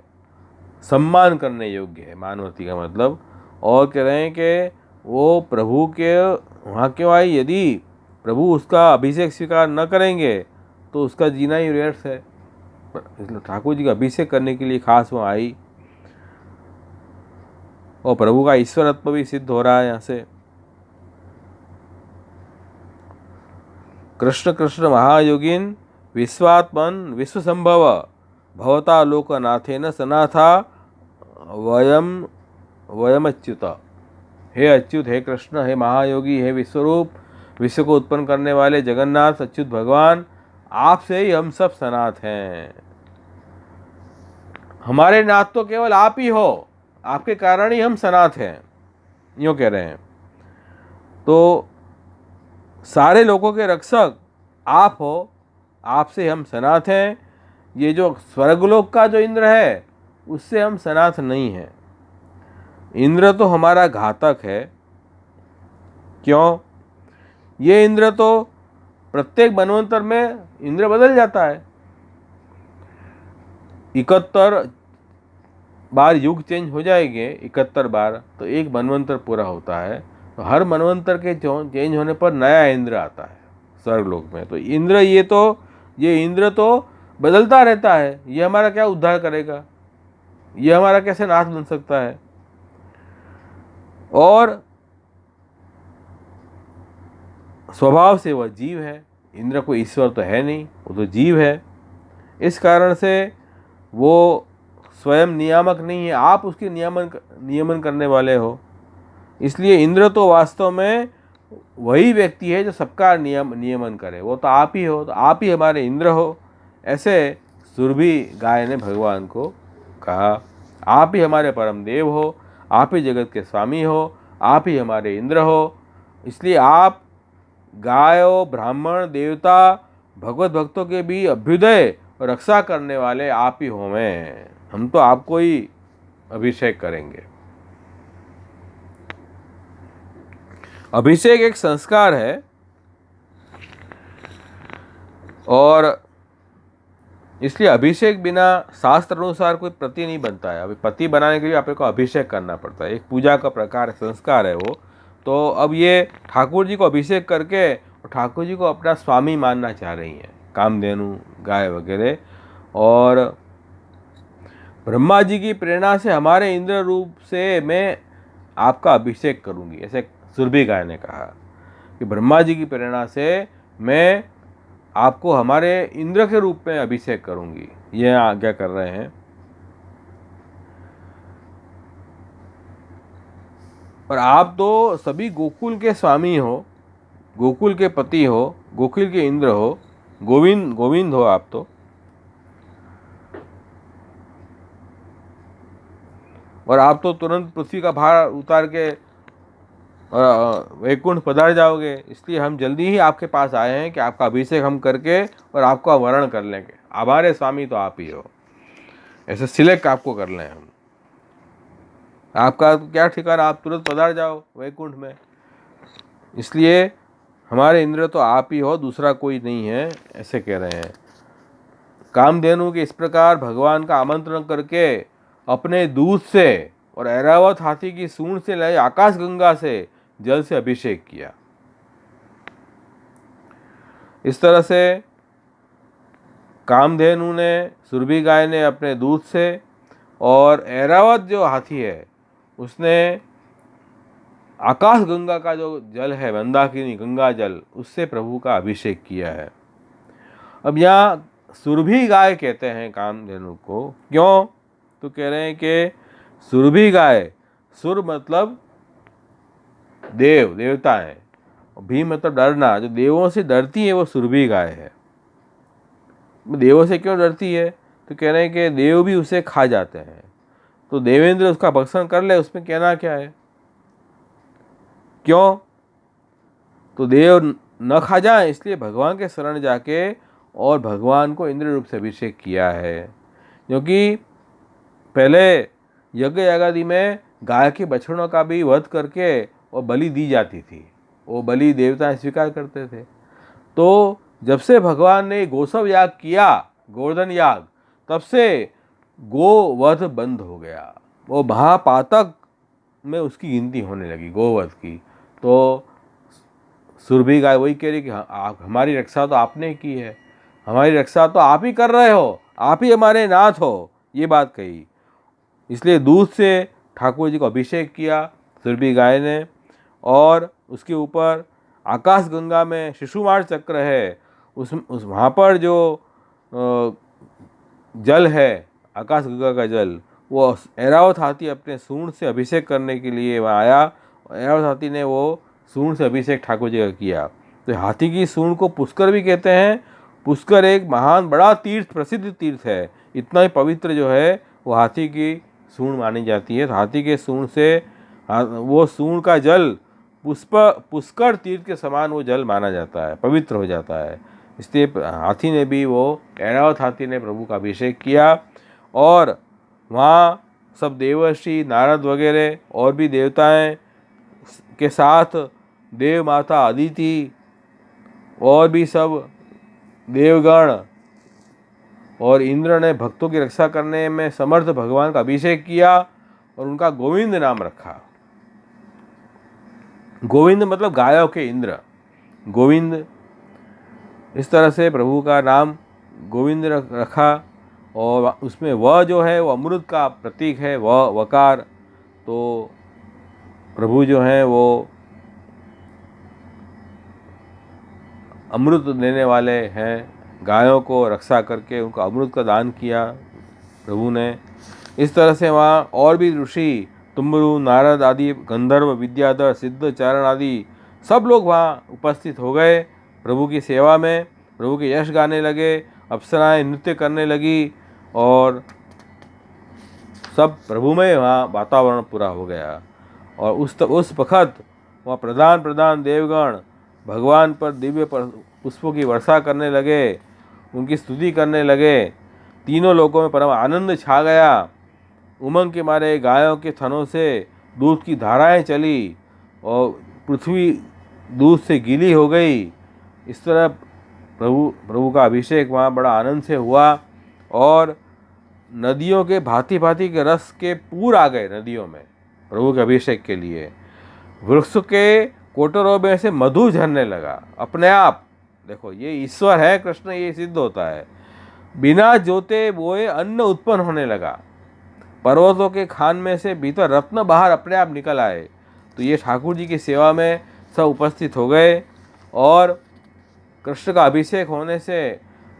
सम्मान करने योग्य है, मानवती का मतलब। और कह रहे हैं कि वो प्रभु के वहाँ क्यों आई, यदि प्रभु उसका अभिषेक स्वीकार न करेंगे तो उसका जीना ही व्यर्थ है। इसलिए ठाकुर जी का अभिषेक करने के लिए खास वहाँ आई, और प्रभु का ईश्वरत्व भी सिद्ध हो रहा है यहाँ से। कृष्ण कृष्ण महायोगिन विश्वात्मन विश्वसंभव भवता लोकनाथेन सनाथा वयम अच्युत। हे अच्युत, हे कृष्ण, हे महायोगी, हे विश्वरूप, विश्व को उत्पन्न करने वाले जगन्नाथ अच्युत भगवान, आपसे ही हम सब सनाथ हैं। हमारे नाथ तो केवल आप ही हो, आपके कारण ही हम सनाथ हैं, यूँ कह रहे हैं। तो सारे लोगों के रक्षक आप हो, आपसे हम सनाथ हैं। ये जो स्वर्गलोक का जो इंद्र है उससे हम सनाथ नहीं हैं। इंद्र तो हमारा घातक है। क्यों? ये इंद्र तो प्रत्येक मनवंतर में इंद्र बदल जाता है। 71 बार युग चेंज हो जाएंगे, 71 बार, तो एक मनवंतर पूरा होता है। तो हर मनवंतर के चेंज होने पर नया इंद्र आता है स्वर्गलोक में। तो इंद्र ये इंद्र तो बदलता रहता है। ये हमारा क्या उद्धार करेगा? ये हमारा कैसे नाथ बन सकता है? और स्वभाव से वह जीव है। इंद्र कोई ईश्वर तो है नहीं, वो तो जीव है। इस कारण से वो स्वयं नियामक नहीं है, आप उसके नियमन करने वाले हो। इसलिए इंद्र तो वास्तव में वही व्यक्ति है जो सबका नियमन करे, वो तो आप ही हो, तो आप ही हमारे इंद्र हो। ऐसे सुरभि गाय ने भगवान को कहा। आप ही हमारे परम देव हो, आप ही जगत के स्वामी हो, आप ही हमारे इंद्र हो। इसलिए आप गाय हो, ब्राह्मण, देवता, भगवत भक्तों के भी अभ्युदय और रक्षा करने वाले आप ही होवें। हम तो आपको ही अभिषेक करेंगे। अभिषेक एक संस्कार है और इसलिए अभिषेक बिना शास्त्र अनुसार कोई पति नहीं बनता है। अभी पति बनाने के लिए आपको अभिषेक करना पड़ता है, एक पूजा का प्रकार संस्कार है वो। तो अब ये ठाकुर जी को अभिषेक करके और ठाकुर जी को अपना स्वामी मानना चाह रही हैं, कामधेनु गाय वगैरह। और ब्रह्मा जी की प्रेरणा से हमारे इंद्र रूप से मैं आपका अभिषेक करूंगी, ऐसे सुरभि गाय ने कहा कि ब्रह्मा जी की प्रेरणा से मैं आपको हमारे इंद्र के रूप में अभिषेक करूंगी, यह आज्ञा कर रहे हैं। और आप तो सभी गोकुल के स्वामी हो, गोकुल के पति हो, गोकुल के इंद्र हो, गोविंद गोविंद हो आप तो। और आप तो तुरंत पृथ्वी का भार उतार के वैकुंठ पधार जाओगे। इसलिए हम जल्दी ही आपके पास आए हैं कि आपका अभिषेक हम करके और आपका वर्ण कर लेंगे। हमारे स्वामी तो आप ही हो, ऐसे सिलेक्ट आपको कर लें हम। आपका क्या ठिकाना, आप तुरंत पधार जाओ वैकुंठ में। इसलिए हमारे इंद्र तो आप ही हो, दूसरा कोई नहीं है, ऐसे कह रहे हैं। कामधेनु के इस प्रकार भगवान का आमंत्रण करके अपने दूध से और ऐरावत हाथी की सूंड से लाई आकाश गंगा से जल से अभिषेक किया। इस तरह से कामधेनु ने, सुरभि गाय ने अपने दूध से, और ऐरावत जो हाथी है उसने आकाश गंगा का जो जल है, मंदाकिनी गंगा जल, उससे प्रभु का अभिषेक किया है। अब यहाँ सुरभि गाय कहते हैं कामधेनु को, क्यों? तो कह रहे हैं कि सुरभि गाय, सुर मतलब देव, देवता है, भी मतलब डरना, जो देवों से डरती है वो सुरभि गाय है। देवों से क्यों डरती है? तो कह रहे हैं कि देव भी उसे खा जाते हैं, तो देवेंद्र उसका भक्षण कर ले, उसमें कहना क्या है? क्यों? तो देव न खा जाए, इसलिए भगवान के शरण जाके और भगवान को इंद्र रूप से अभिषेक किया है। क्योंकि पहले यज्ञ यागादि में गाय के बछड़ों का भी वध करके और बलि दी जाती थी, वो बलि देवता स्वीकार करते थे। तो जब से भगवान ने गोसव याग किया, गोवर्धन याग, तब से गोवध बंद हो गया। वो महापातक में उसकी गिनती होने लगी गोवध की। तो सुरभि गाय वही कह रही कि आप, हमारी रक्षा तो आपने की है, हमारी रक्षा तो आप ही कर रहे हो, आप ही हमारे नाथ हो, ये बात कही। इसलिए दूध से ठाकुर जी को अभिषेक किया सुरभि गाय ने, और उसके ऊपर आकाश गंगा में शिशुमार चक्र है, उस वहाँ पर जो जल है, आकाश गंगा का जल, वो ऐरावत हाथी अपने सूंड से अभिषेक करने के लिए वहाँ आया। ऐरावत हाथी ने वो सूंड से अभिषेक ठाकुर जी का किया। तो हाथी की सूंड को पुष्कर भी कहते हैं। पुष्कर एक महान बड़ा तीर्थ, प्रसिद्ध तीर्थ है, इतना ही पवित्र जो है वो हाथी की सूंड मानी जाती है। तो हाथी के सूंड से वो सूंड का जल पुष्कर तीर्थ के समान वो जल माना जाता है, पवित्र हो जाता है। इसलिए हाथी ने भी, वो ऐरावत हाथी ने प्रभु का अभिषेक किया। और वहाँ सब देवर्षि, नारद वगैरह और भी देवताएं के साथ देव माता अदिति और भी सब देवगण और इंद्र ने भक्तों की रक्षा करने में समर्थ भगवान का अभिषेक किया और उनका गोविंद नाम रखा। गोविंद मतलब गायों के इंद्र, गोविंद। इस तरह से प्रभु का नाम गोविंद रखा। और उसमें वह जो है वो अमृत का प्रतीक है, वह वकार। तो प्रभु जो हैं वो अमृत देने वाले हैं, गायों को रक्षा करके उनको अमृत का दान किया प्रभु ने। इस तरह से वहाँ और भी ऋषि, तुम्बरु, नारद आदि, गंधर्व, विद्याधर, सिद्ध, चारण आदि सब लोग वहाँ उपस्थित हो गए प्रभु की सेवा में। प्रभु के यश गाने लगे, अप्सराएं नृत्य करने लगी और सब प्रभुमय वहाँ वातावरण पूरा हो गया। और उस वक़्त वहाँ प्रधान प्रधान देवगण भगवान पर दिव्य पुष्पों की वर्षा करने लगे, उनकी स्तुति करने लगे। तीनों लोकों में परम आनंद छा गया। उमंग के मारे गायों के थनों से दूध की धाराएं चली और पृथ्वी दूध से गीली हो गई। इस तरह प्रभु का अभिषेक वहाँ बड़ा आनंद से हुआ। और नदियों के भांति भांति के रस के पूर आ गए नदियों में प्रभु के अभिषेक के लिए। वृक्ष के कोटरों में से मधु झरने लगा अपने आप। देखो, ये ईश्वर है कृष्ण, ये सिद्ध होता है। बिना जोते बोए अन्न उत्पन्न होने लगा। पर्वतों के खान में से भीतर रत्न बाहर अपने आप निकल आए। तो ये ठाकुर जी की सेवा में सब उपस्थित हो गए। और कृष्ण का अभिषेक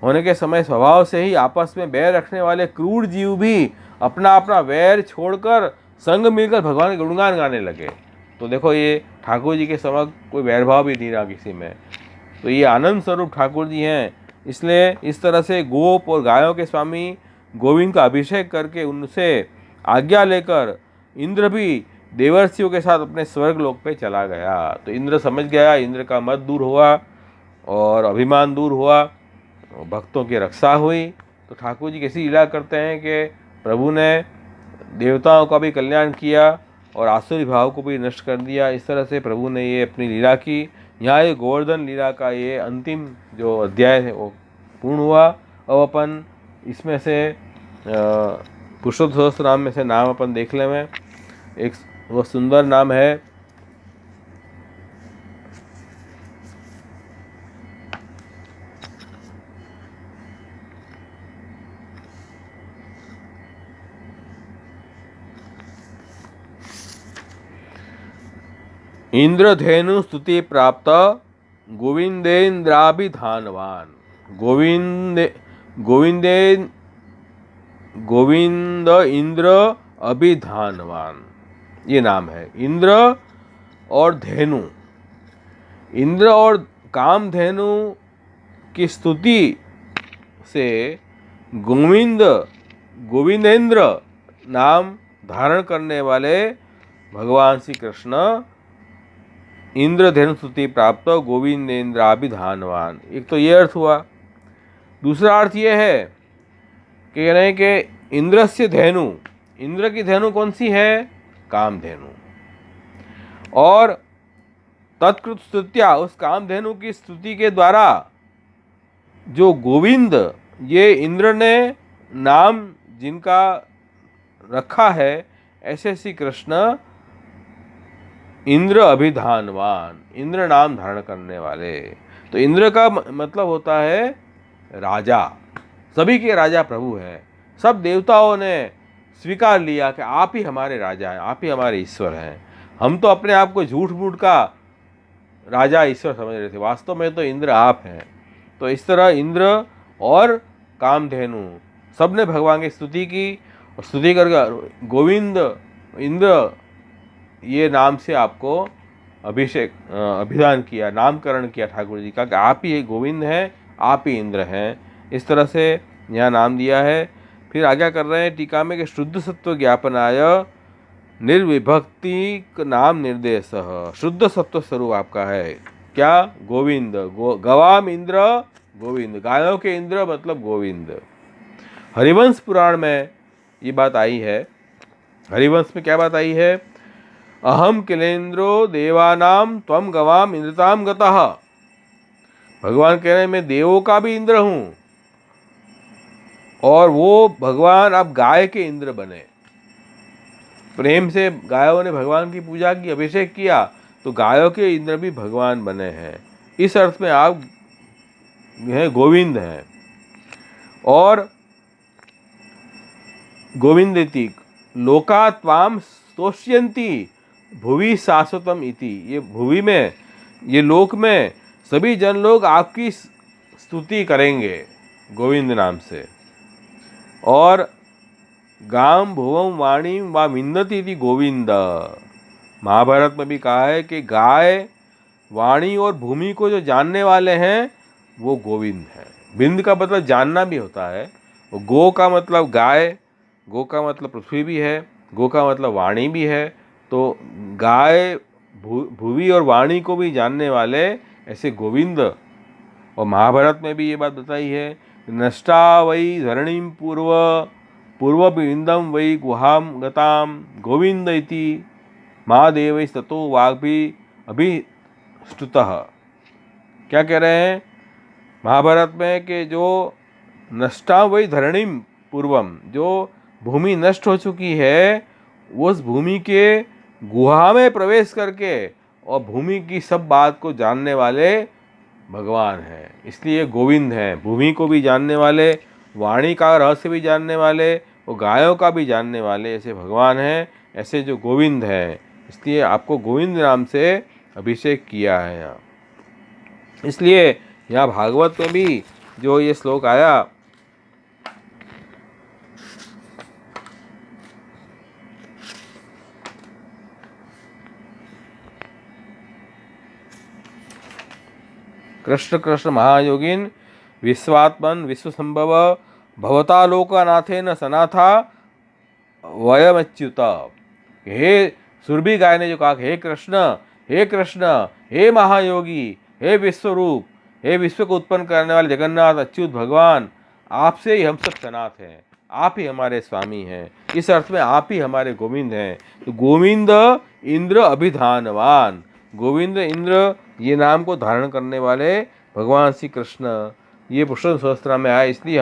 होने के समय स्वभाव से ही आपस में बैर रखने वाले क्रूर जीव भी अपना अपना वैर छोड़कर संग मिलकर भगवान के गुणगान गाने लगे। तो देखो, ये ठाकुर जी के समक्ष कोई वैरभाव भी नहीं रहा किसी में। तो ये आनंद स्वरूप ठाकुर जी हैं। इसलिए इस तरह से गोप और गायों के स्वामी गोविंद का अभिषेक करके उनसे आज्ञा लेकर इंद्र भी देवर्षियों के साथ अपने स्वर्ग लोक पे चला गया। तो इंद्र समझ गया, इंद्र का मत दूर हुआ और अभिमान दूर हुआ, भक्तों की रक्षा हुई। तो ठाकुर जी कैसी लीला करते हैं कि प्रभु ने देवताओं का भी कल्याण किया और आसुरी भाव को भी नष्ट कर दिया। इस तरह से प्रभु ने ये अपनी लीला की। यहाँ ये गोवर्धन लीला का ये अंतिम जो अध्याय है वो पूर्ण हुआ। अब अपन इसमें से पुरुषोत्तम सहस्त्र नाम में से नाम अपन देख लें। एक वो सुंदर नाम है इंद्रधेनु स्तुति प्राप्त गोविंदेन्द्राभिधानवान। गोविंद इंद्र अभिधानवान, ये नाम है। इंद्र और धेनु, इंद्र और कामधेनु की स्तुति से गोविंदेंद्र नाम धारण करने वाले भगवान श्री कृष्ण इंद्रधेनु स्तुति प्राप्त गोविंदेन्द्राभिधानवान। एक तो ये अर्थ हुआ। दूसरा अर्थ ये है कि कह रहे हैं कि इंद्रस्य धेनु, इंद्र की धेनु कौन सी है? कामधेनु। और तत्कृत स्तुत्या, उस कामधेनु की स्तुति के द्वारा जो गोविंद, ये इंद्र ने नाम जिनका रखा है, ऐसे श्री कृष्ण इंद्र अभिधानवान, इंद्र नाम धारण करने वाले। तो इंद्र का मतलब होता है राजा, सभी के राजा प्रभु हैं। सब देवताओं ने स्वीकार लिया कि आप ही हमारे राजा हैं, आप ही हमारे ईश्वर हैं। हम तो अपने आप को झूठ मूठ का राजा ईश्वर समझ रहे थे, वास्तव में तो इंद्र आप हैं। तो इस तरह इंद्र और कामधेनु सब ने भगवान की स्तुति की और स्तुति करके गोविंद इंद्र ये नाम से आपको अभिधान किया, नामकरण किया ठाकुर जी का कि आप ही गोविंद हैं, आप ही इंद्र हैं। इस तरह से यहाँ नाम दिया है। फिर आज्ञा कर रहे हैं टीका में कि शुद्ध सत्व ज्ञापनाय निर्विभक्ति नाम निर्देश। शुद्ध सत्व स्वरूप आपका है क्या? गोविंद। गवाम इंद्र गोविंद, गायों के इंद्र मतलब गोविंद। हरिवंश पुराण में ये बात आई है। हरिवंश में क्या बात आई है? अहम किलेंद्रो देवानाम त्वम गवाम इंद्रताम गतः। भगवान कह रहे हैं मैं देवों का भी इंद्र हूं और वो भगवान अब गाय के इंद्र बने। प्रेम से गायों ने भगवान की पूजा की, अभिषेक किया, तो गायों के इंद्र भी भगवान बने हैं। इस अर्थ में आप गोविंद हैं। और गोविंदेति लोका त्वाम स्तोष्यन्ति भुवि शाश्वतम इति। ये भुवि में, ये लोक में सभी जन लोग आपकी स्तुति करेंगे गोविंद नाम से। और गाम भुवम वाणी वा विंदती थी गोविंद। महाभारत में भी कहा है कि गाय, वाणी और भूमि को जो जानने वाले हैं वो गोविंद है। विंद का मतलब जानना भी होता है। गो का मतलब गाय, गो का मतलब पृथ्वी भी है, गो का मतलब वाणी भी है। तो गाय भुवि और वाणी को भी जानने वाले ऐसे गोविंद। और महाभारत में भी ये बात बताई है, नष्टा वै धरणीम पूर्व इंदम वै गुहाम गताम गोविंद इति महादेव ततो वाग्भी अभिष्टुतः। क्या कह रहे हैं महाभारत में कि जो नष्टा वै धरणीम पूर्वम, जो भूमि नष्ट हो चुकी है उस भूमि के गुहा में प्रवेश करके और भूमि की सब बात को जानने वाले भगवान हैं, इसलिए गोविंद हैं। भूमि को भी जानने वाले, वाणी का रहस्य भी जानने वाले, वो गायों का भी जानने वाले ऐसे भगवान हैं, ऐसे जो गोविंद हैं। इसलिए आपको गोविंद नाम से अभिषेक किया है यहाँ। इसलिए यहाँ भागवत में भी जो ये श्लोक आया, कृष्ण कृष्ण महायोगिन विश्वात्मन विश्वसंभव भवता लोकनाथेन सनाथा वयमच्युत। हे सुरभि गाय ने जो कहा, हे कृष्ण, हे कृष्ण, हे महायोगी, हे विश्वरूप, हे विश्व को उत्पन्न करने वाले जगन्नाथ अच्युत भगवान, आपसे ही हम सब सनाथ हैं, आप ही हमारे स्वामी हैं। इस अर्थ में आप ही हमारे गोविंद हैं। तो गोविंद इंद्र अभिधानवान, गोविंद इंद्र ये नाम को धारण करने वाले भगवान श्री कृष्ण, ये पुरुषोत्तम सहस्त्र में आए। इसलिए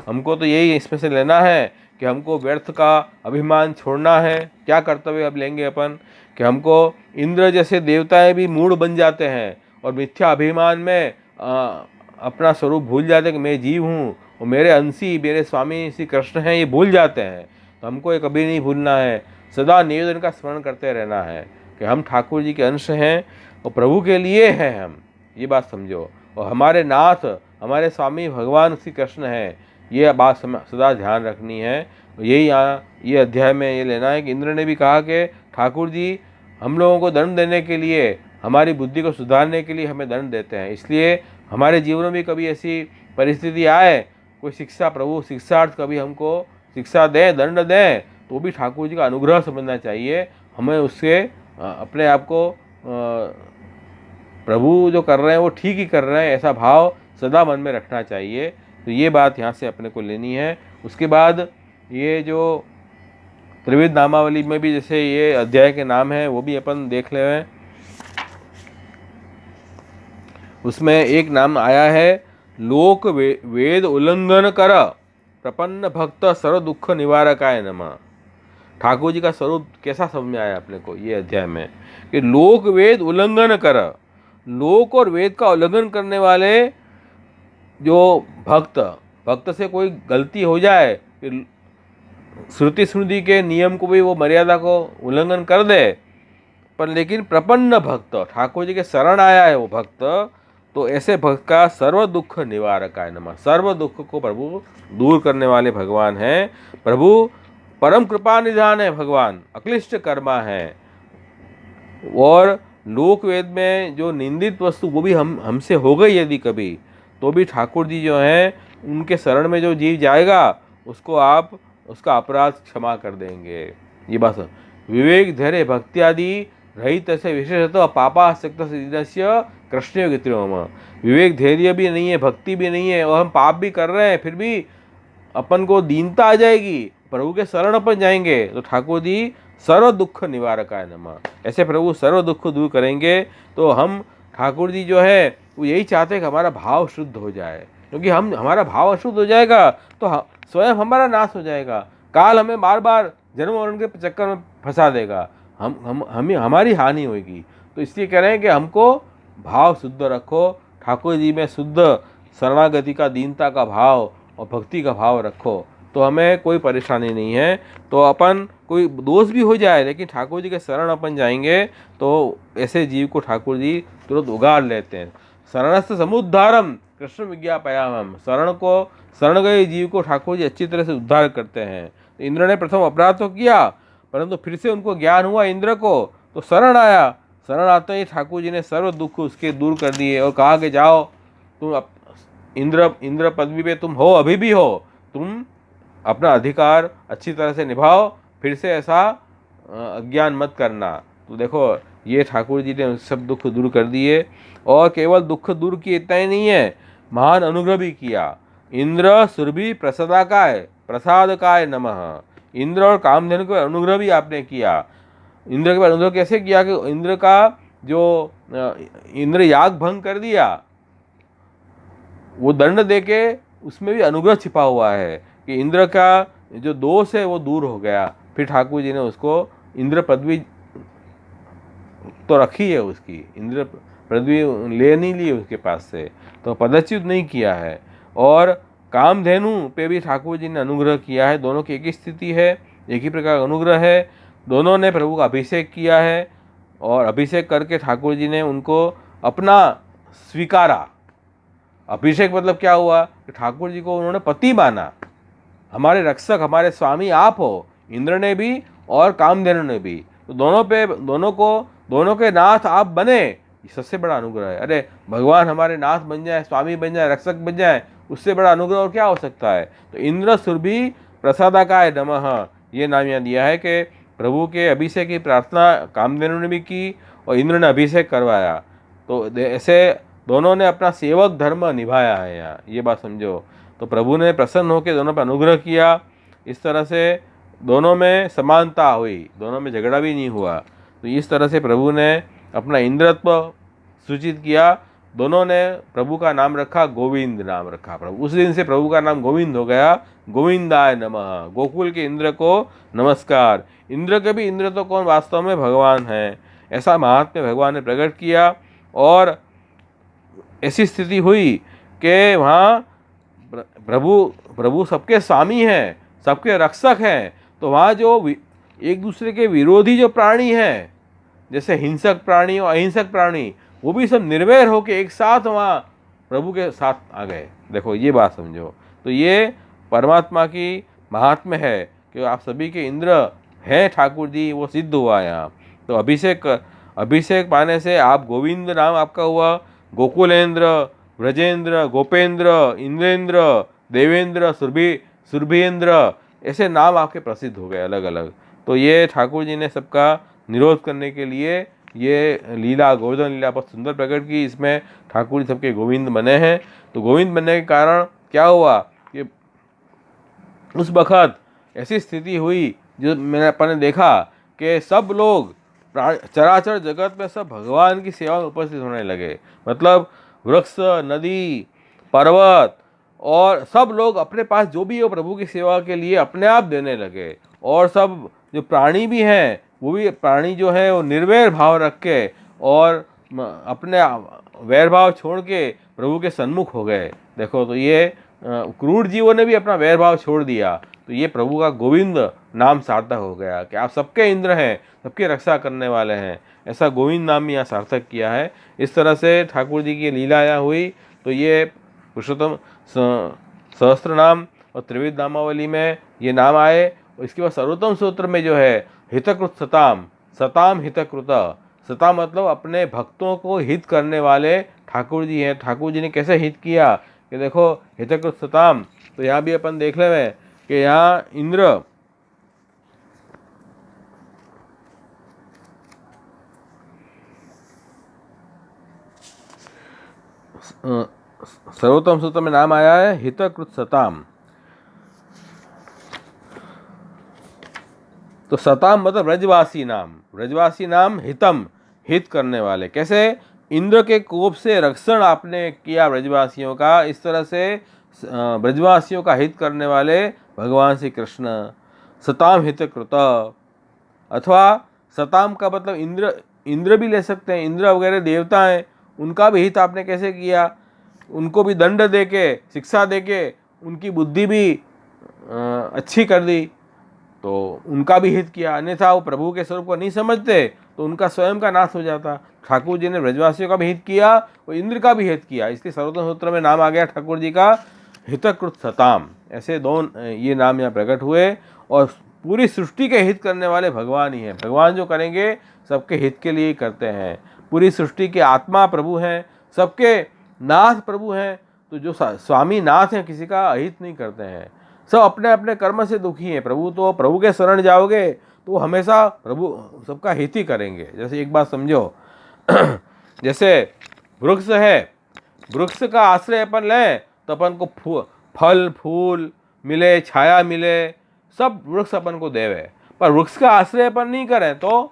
हमको तो यही इसमें से लेना है कि हमको व्यर्थ का अभिमान छोड़ना है। क्या कर्तव्य अब लेंगे अपन कि हमको इंद्र जैसे देवताएं भी मूढ़ बन जाते हैं और मिथ्या अभिमान में अपना स्वरूप भूल जाते हैं कि मैं जीव हूँ और मेरे अंशी मेरे स्वामी श्री कृष्ण हैं, ये भूल जाते हैं। तो हमको ये कभी नहीं भूलना है, सदा निवेदन का स्मरण करते रहना है कि हम ठाकुर जी के अंश हैं और प्रभु के लिए हैं हम, ये बात समझो। और हमारे नाथ हमारे स्वामी भगवान श्री कृष्ण हैं, ये बात सदा ध्यान रखनी है। यही यहाँ ये अध्याय में ये लेना है कि इंद्र ने भी कहा कि ठाकुर जी हम लोगों को दंड देने के लिए, हमारी बुद्धि को सुधारने के लिए हमें दंड देते हैं। इसलिए हमारे जीवन में कभी ऐसी परिस्थिति आए, कोई शिक्षा प्रभु शिक्षार्थ कभी हमको शिक्षा दें, दंड दें, तो भी ठाकुर जी का अनुग्रह समझना चाहिए। हमें उससे अपने आप को प्रभु जो कर रहे हैं वो ठीक ही कर रहे हैं, ऐसा भाव सदा मन में रखना चाहिए। तो ये बात यहाँ से अपने को लेनी है। उसके बाद ये जो त्रिविध नामावली में भी जैसे ये अध्याय के नाम है वो भी अपन देख ले हैं। उसमें एक नाम आया है लोक वेद उल्लंघन कर प्रपन्न भक्त सर्व दुख निवारकाय नमः। ठाकुर जी का स्वरूप कैसा समझ में आया अपने को ये अध्याय में कि लोक वेद उल्लंघन कर, लोक और वेद का उल्लंघन करने वाले जो भक्त से कोई गलती हो जाए, श्रुति स्मृति के नियम को भी वो मर्यादा को उल्लंघन कर दे, पर लेकिन प्रपन्न भक्त ठाकुर जी के शरण आया है वो भक्त, तो ऐसे भक्त का सर्व दुख निवारकाय नमः, सर्व दुख को प्रभु दूर करने वाले भगवान हैं। प्रभु परम कृपा निधान है, भगवान अक्लिष्ट कर्मा है। और लोक वेद में जो निंदित वस्तु वो भी हमसे हो गई यदि कभी, तो भी ठाकुर जी जो हैं उनके शरण में जो जीव जाएगा उसको आप उसका अपराध क्षमा कर देंगे। ये बात विवेक धैर्य भक्ति आदि रहित ऐसे विशेषतः पापा शक्त कृष्ण गतिम। विवेक धैर्य भी नहीं है, भक्ति भी नहीं है और हम पाप भी कर रहे हैं, फिर भी अपन को दीनता आ जाएगी, प्रभु के शरण अपन जाएंगे तो ठाकुर जी सर्व दुख निवारकाय नमः, ऐसे प्रभु सर्व दुख दूर करेंगे। तो हम ठाकुर जी जो है वो यही चाहते हैं कि हमारा भाव शुद्ध हो जाए, क्योंकि हमारा भाव अशुद्ध हो जाएगा तो स्वयं हमारा नाश हो जाएगा। काल हमें बार बार जन्म मरण के चक्कर में फंसा देगा, हमारी हानि होगी। तो इसलिए कह रहे हैं कि हमको भाव शुद्ध रखो, ठाकुर जी में शुद्ध शरणागति का, दीनता का भाव और भक्ति का भाव रखो, तो हमें कोई परेशानी नहीं है। तो अपन कोई दोष भी हो जाए लेकिन ठाकुर जी के शरण अपन जाएंगे तो ऐसे जीव को ठाकुर जी तुरंत उगार लेते हैं। शरणस्थ समुद्धारम कृष्ण विज्ञापयामम, शरण गए जीव को ठाकुर जी अच्छी तरह से उद्धार करते हैं। तो इंद्र ने प्रथम अपराध तो किया, परंतु फिर से उनको ज्ञान हुआ इंद्र को, तो शरण आया। शरण आते ही ठाकुर जी ने सर्व दुख उसके दूर कर दिए और कहा कि जाओ तुम इंद्र पदवी पे तुम हो, अभी भी हो, तुम अपना अधिकार अच्छी तरह से निभाओ, फिर से ऐसा अज्ञान मत करना। तो देखो ये ठाकुर जी ने सब दुख दूर कर दिए, और केवल दुख दूर किए इतना ही नहीं है, महान अनुग्रह भी किया। इंद्र सुरभि प्रसादकाय नमः। इंद्र और कामधेनु को अनुग्रह भी आपने किया। इंद्र के बाद अनुग्रह कैसे किया कि इंद्र का जो इंद्र याग भंग कर दिया, वो दंड देके उसमें भी अनुग्रह छिपा हुआ है कि इंद्र का जो दोष है वो दूर हो गया। फिर ठाकुर जी ने उसको इंद्र पदवी तो रखी है, उसकी इंद्र पदवी ले नहीं ली उसके पास से, तो पदच्युत नहीं किया है। और कामधेनु पे भी ठाकुर जी ने अनुग्रह किया है। दोनों की एक ही स्थिति है, एक ही प्रकार का अनुग्रह है। दोनों ने प्रभु का अभिषेक किया है, और अभिषेक करके ठाकुर जी ने उनको अपना स्वीकारा। अभिषेक मतलब क्या हुआ कि ठाकुर जी को उन्होंने पति माना, हमारे रक्षक, हमारे स्वामी आप हो। इंद्र ने भी और कामधेनु ने भी, तो दोनों के नाथ आप बने, ये सबसे बड़ा अनुग्रह है। अरे भगवान हमारे नाथ बन जाए, स्वामी बन जाए, रक्षक बन जाए, उससे बड़ा अनुग्रह और क्या हो सकता है। तो इंद्र सुरभि प्रसादकाय नमः, ये नाम यहाँ दिया है कि प्रभु के अभिषेक की प्रार्थना कामधेनु ने भी की और इंद्र ने अभिषेक करवाया। तो ऐसे दोनों ने अपना सेवक धर्म निभाया है यहाँ, ये बात समझो। तो प्रभु ने प्रसन्न होकर दोनों पर अनुग्रह किया। इस तरह से दोनों में समानता हुई, दोनों में झगड़ा भी नहीं हुआ। तो इस तरह से प्रभु ने अपना इंद्रत्व सूचित किया। दोनों ने प्रभु का नाम रखा, गोविंद नाम रखा। प्रभु उस दिन से प्रभु का नाम गोविंद हो गया। गोविंदाय नमः, गोकुल के इंद्र को नमस्कार। इंद्र के भी इंद्र तो कौन, वास्तव में भगवान है। ऐसा महात्म्य भगवान ने प्रकट किया, और ऐसी स्थिति हुई कि वहाँ प्रभु सबके स्वामी हैं, सबके रक्षक हैं। तो वहाँ जो एक दूसरे के विरोधी जो प्राणी हैं, जैसे हिंसक प्राणी और अहिंसक प्राणी, वो भी सब निर्वैर होकर एक साथ वहाँ प्रभु के साथ आ गए। देखो ये बात समझो। तो ये परमात्मा की महात्म्य है कि आप सभी के इंद्र हैं ठाकुर जी, वो सिद्ध हुआ यहाँ। तो अभिषेक पाने से आप गोविंद नाम आपका हुआ। गोकुलेंद्र, ब्रजेंद्र, गोपेंद्र, इंद्रेंद्र, देवेंद्र, सुरभीन्द्र, ऐसे नाम आपके प्रसिद्ध हो गए अलग अलग। तो ये ठाकुर जी ने सबका निरोध करने के लिए ये लीला, गोवर्धन लीला बहुत सुंदर प्रकट की। इसमें ठाकुर जी सबके गोविंद बने हैं। तो गोविंद बनने के कारण क्या हुआ कि उस वक़्त ऐसी स्थिति हुई जो मैंने अपन ने देखा कि सब लोग चराचर जगत में सब भगवान की सेवा में उपस्थित होने लगे। मतलब वृक्ष, नदी, पर्वत और सब लोग अपने पास जो भी हो प्रभु की सेवा के लिए अपने आप देने लगे। और सब जो प्राणी भी हैं, वो भी प्राणी जो है वो निर्वैर भाव रख के और अपने वैर भाव छोड़ के प्रभु के सन्मुख हो गए। देखो तो ये क्रूर जीवों ने भी अपना वैर भाव छोड़ दिया। तो ये प्रभु का गोविंद नाम सार्थक हो गया कि आप सबके इंद्र हैं, सबकी रक्षा करने वाले हैं। ऐसा गोविंद नाम यहाँ सार्थक किया है। इस तरह से ठाकुर जी की लीलाएँ हुई। तो ये पुरुषोत्तम सहस्त्र नाम और त्रिविध नामावली में ये नाम आए। और इसके बाद सर्वोत्तम सूत्र में जो है हितकृत सताम हितकृत, सता मतलब अपने भक्तों को हित करने वाले ठाकुर जी हैं। ठाकुर जी ने कैसे हित किया कि देखो हितकृत सताम। तो यहाँ भी अपन देख लें कि यहाँ इंद्र सर्वोत्तम सूत्र में नाम आया है हितकृत सताम। तो सताम मतलब ब्रजवासी नाम, हितम हित करने वाले। कैसे इंद्र के कोप से रक्षण आपने किया ब्रजवासियों का, इस तरह से ब्रजवासियों का हित करने वाले भगवान श्री कृष्ण। सताम हितकृत, अथवा सताम का मतलब इंद्र भी ले सकते हैं। इंद्र वगैरह देवता हैं, उनका भी हित आपने कैसे किया, उनको भी दंड देके, शिक्षा देके उनकी बुद्धि भी अच्छी कर दी, तो उनका भी हित किया। अन्यथा वो प्रभु के स्वरूप को नहीं समझते तो उनका स्वयं का नाश हो जाता। ठाकुर जी ने ब्रजवासियों का भी हित किया और इंद्र का भी हित किया। इसलिए सर्वोत्तम सूत्र में नाम आ गया ठाकुर जी का हितकृत सताम। ऐसे दोनों ये नाम यहाँ प्रकट हुए। और पूरी सृष्टि के हित करने वाले भगवान ही हैं। भगवान जो करेंगे सबके हित के लिए ही करते हैं। पूरी सृष्टि के आत्मा प्रभु हैं, सबके नाथ प्रभु हैं। तो जो स्वामी नाथ हैं किसी का अहित नहीं करते हैं। सब अपने अपने कर्म से दुखी हैं। प्रभु के शरण जाओगे तो वो हमेशा प्रभु सबका हित ही करेंगे। जैसे एक बात समझो, जैसे वृक्ष है, वृक्ष का आश्रय अपन लें तो अपन को फल फूल मिले, छाया मिले, सब वृक्ष अपन को देवे। पर वृक्ष का आश्रय अपन नहीं करें तो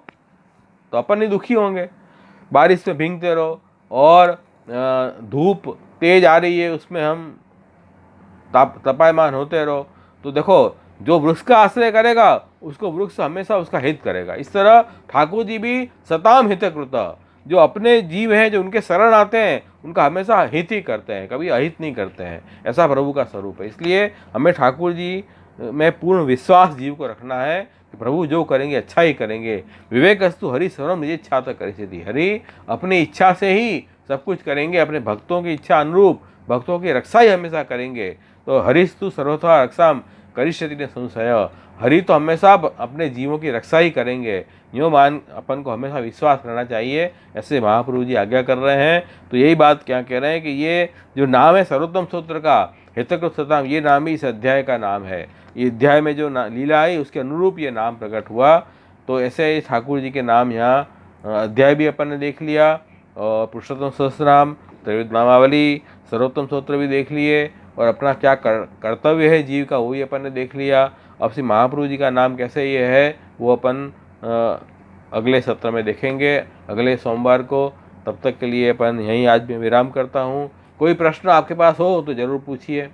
अपन ही दुखी होंगे। बारिश में भीगते रहो और धूप तेज आ रही है उसमें हम तपायमान होते रहो, तो देखो जो वृक्ष का आश्रय करेगा उसको वृक्ष हमेशा उसका हित करेगा। इस तरह ठाकुर जी भी सताम हित कृत, जो अपने जीव हैं, जो उनके शरण आते हैं, उनका हमेशा हित ही करते हैं, कभी अहित नहीं करते हैं। ऐसा प्रभु का स्वरूप है। इसलिए हमें ठाकुर जी में पूर्ण विश्वास जीव को रखना है कि प्रभु जो करेंगे अच्छा ही करेंगे। विवेकस्तु हरि सर्वम निज इच्छा तक करिष्यति, हरि अपनी इच्छा से ही सब कुछ करेंगे, अपने भक्तों की इच्छा अनुरूप भक्तों की रक्षा ही हमेशा करेंगे। तो हरिस्तु सर्वथा रक्षाम करिष्यति ने संशय, हरि तो हमेशा अपने जीवों की रक्षा ही करेंगे, यो मान अपन को हमेशा विश्वास करना चाहिए। ऐसे महाप्रभु जी आज्ञा कर रहे हैं। तो यही बात क्या कह रहे हैं कि ये जो नाम है सर्वोत्तम सूत्र का हितकृत सताम, ये नाम ही इस अध्याय का नाम है। ये अध्याय में जो लीला आई उसके अनुरूप ये नाम प्रकट हुआ। तो ऐसे ठाकुर जी के नाम यहाँ अध्याय भी अपन ने देख लिया, और पुरुषोत्तम सहस्रनाम, त्रैविध नामावली, सर्वोत्तम सूत्र भी देख लिए, और अपना क्या कर्तव्य है जीव का वो भी अपन ने देख लिया। अब से महाप्रभु जी का नाम कैसे ये है वो अपन अगले सत्र में देखेंगे, अगले सोमवार को। तब तक के लिए अपन यहीं आज मैं विराम करता हूँ। कोई प्रश्न आपके पास हो तो ज़रूर पूछिए।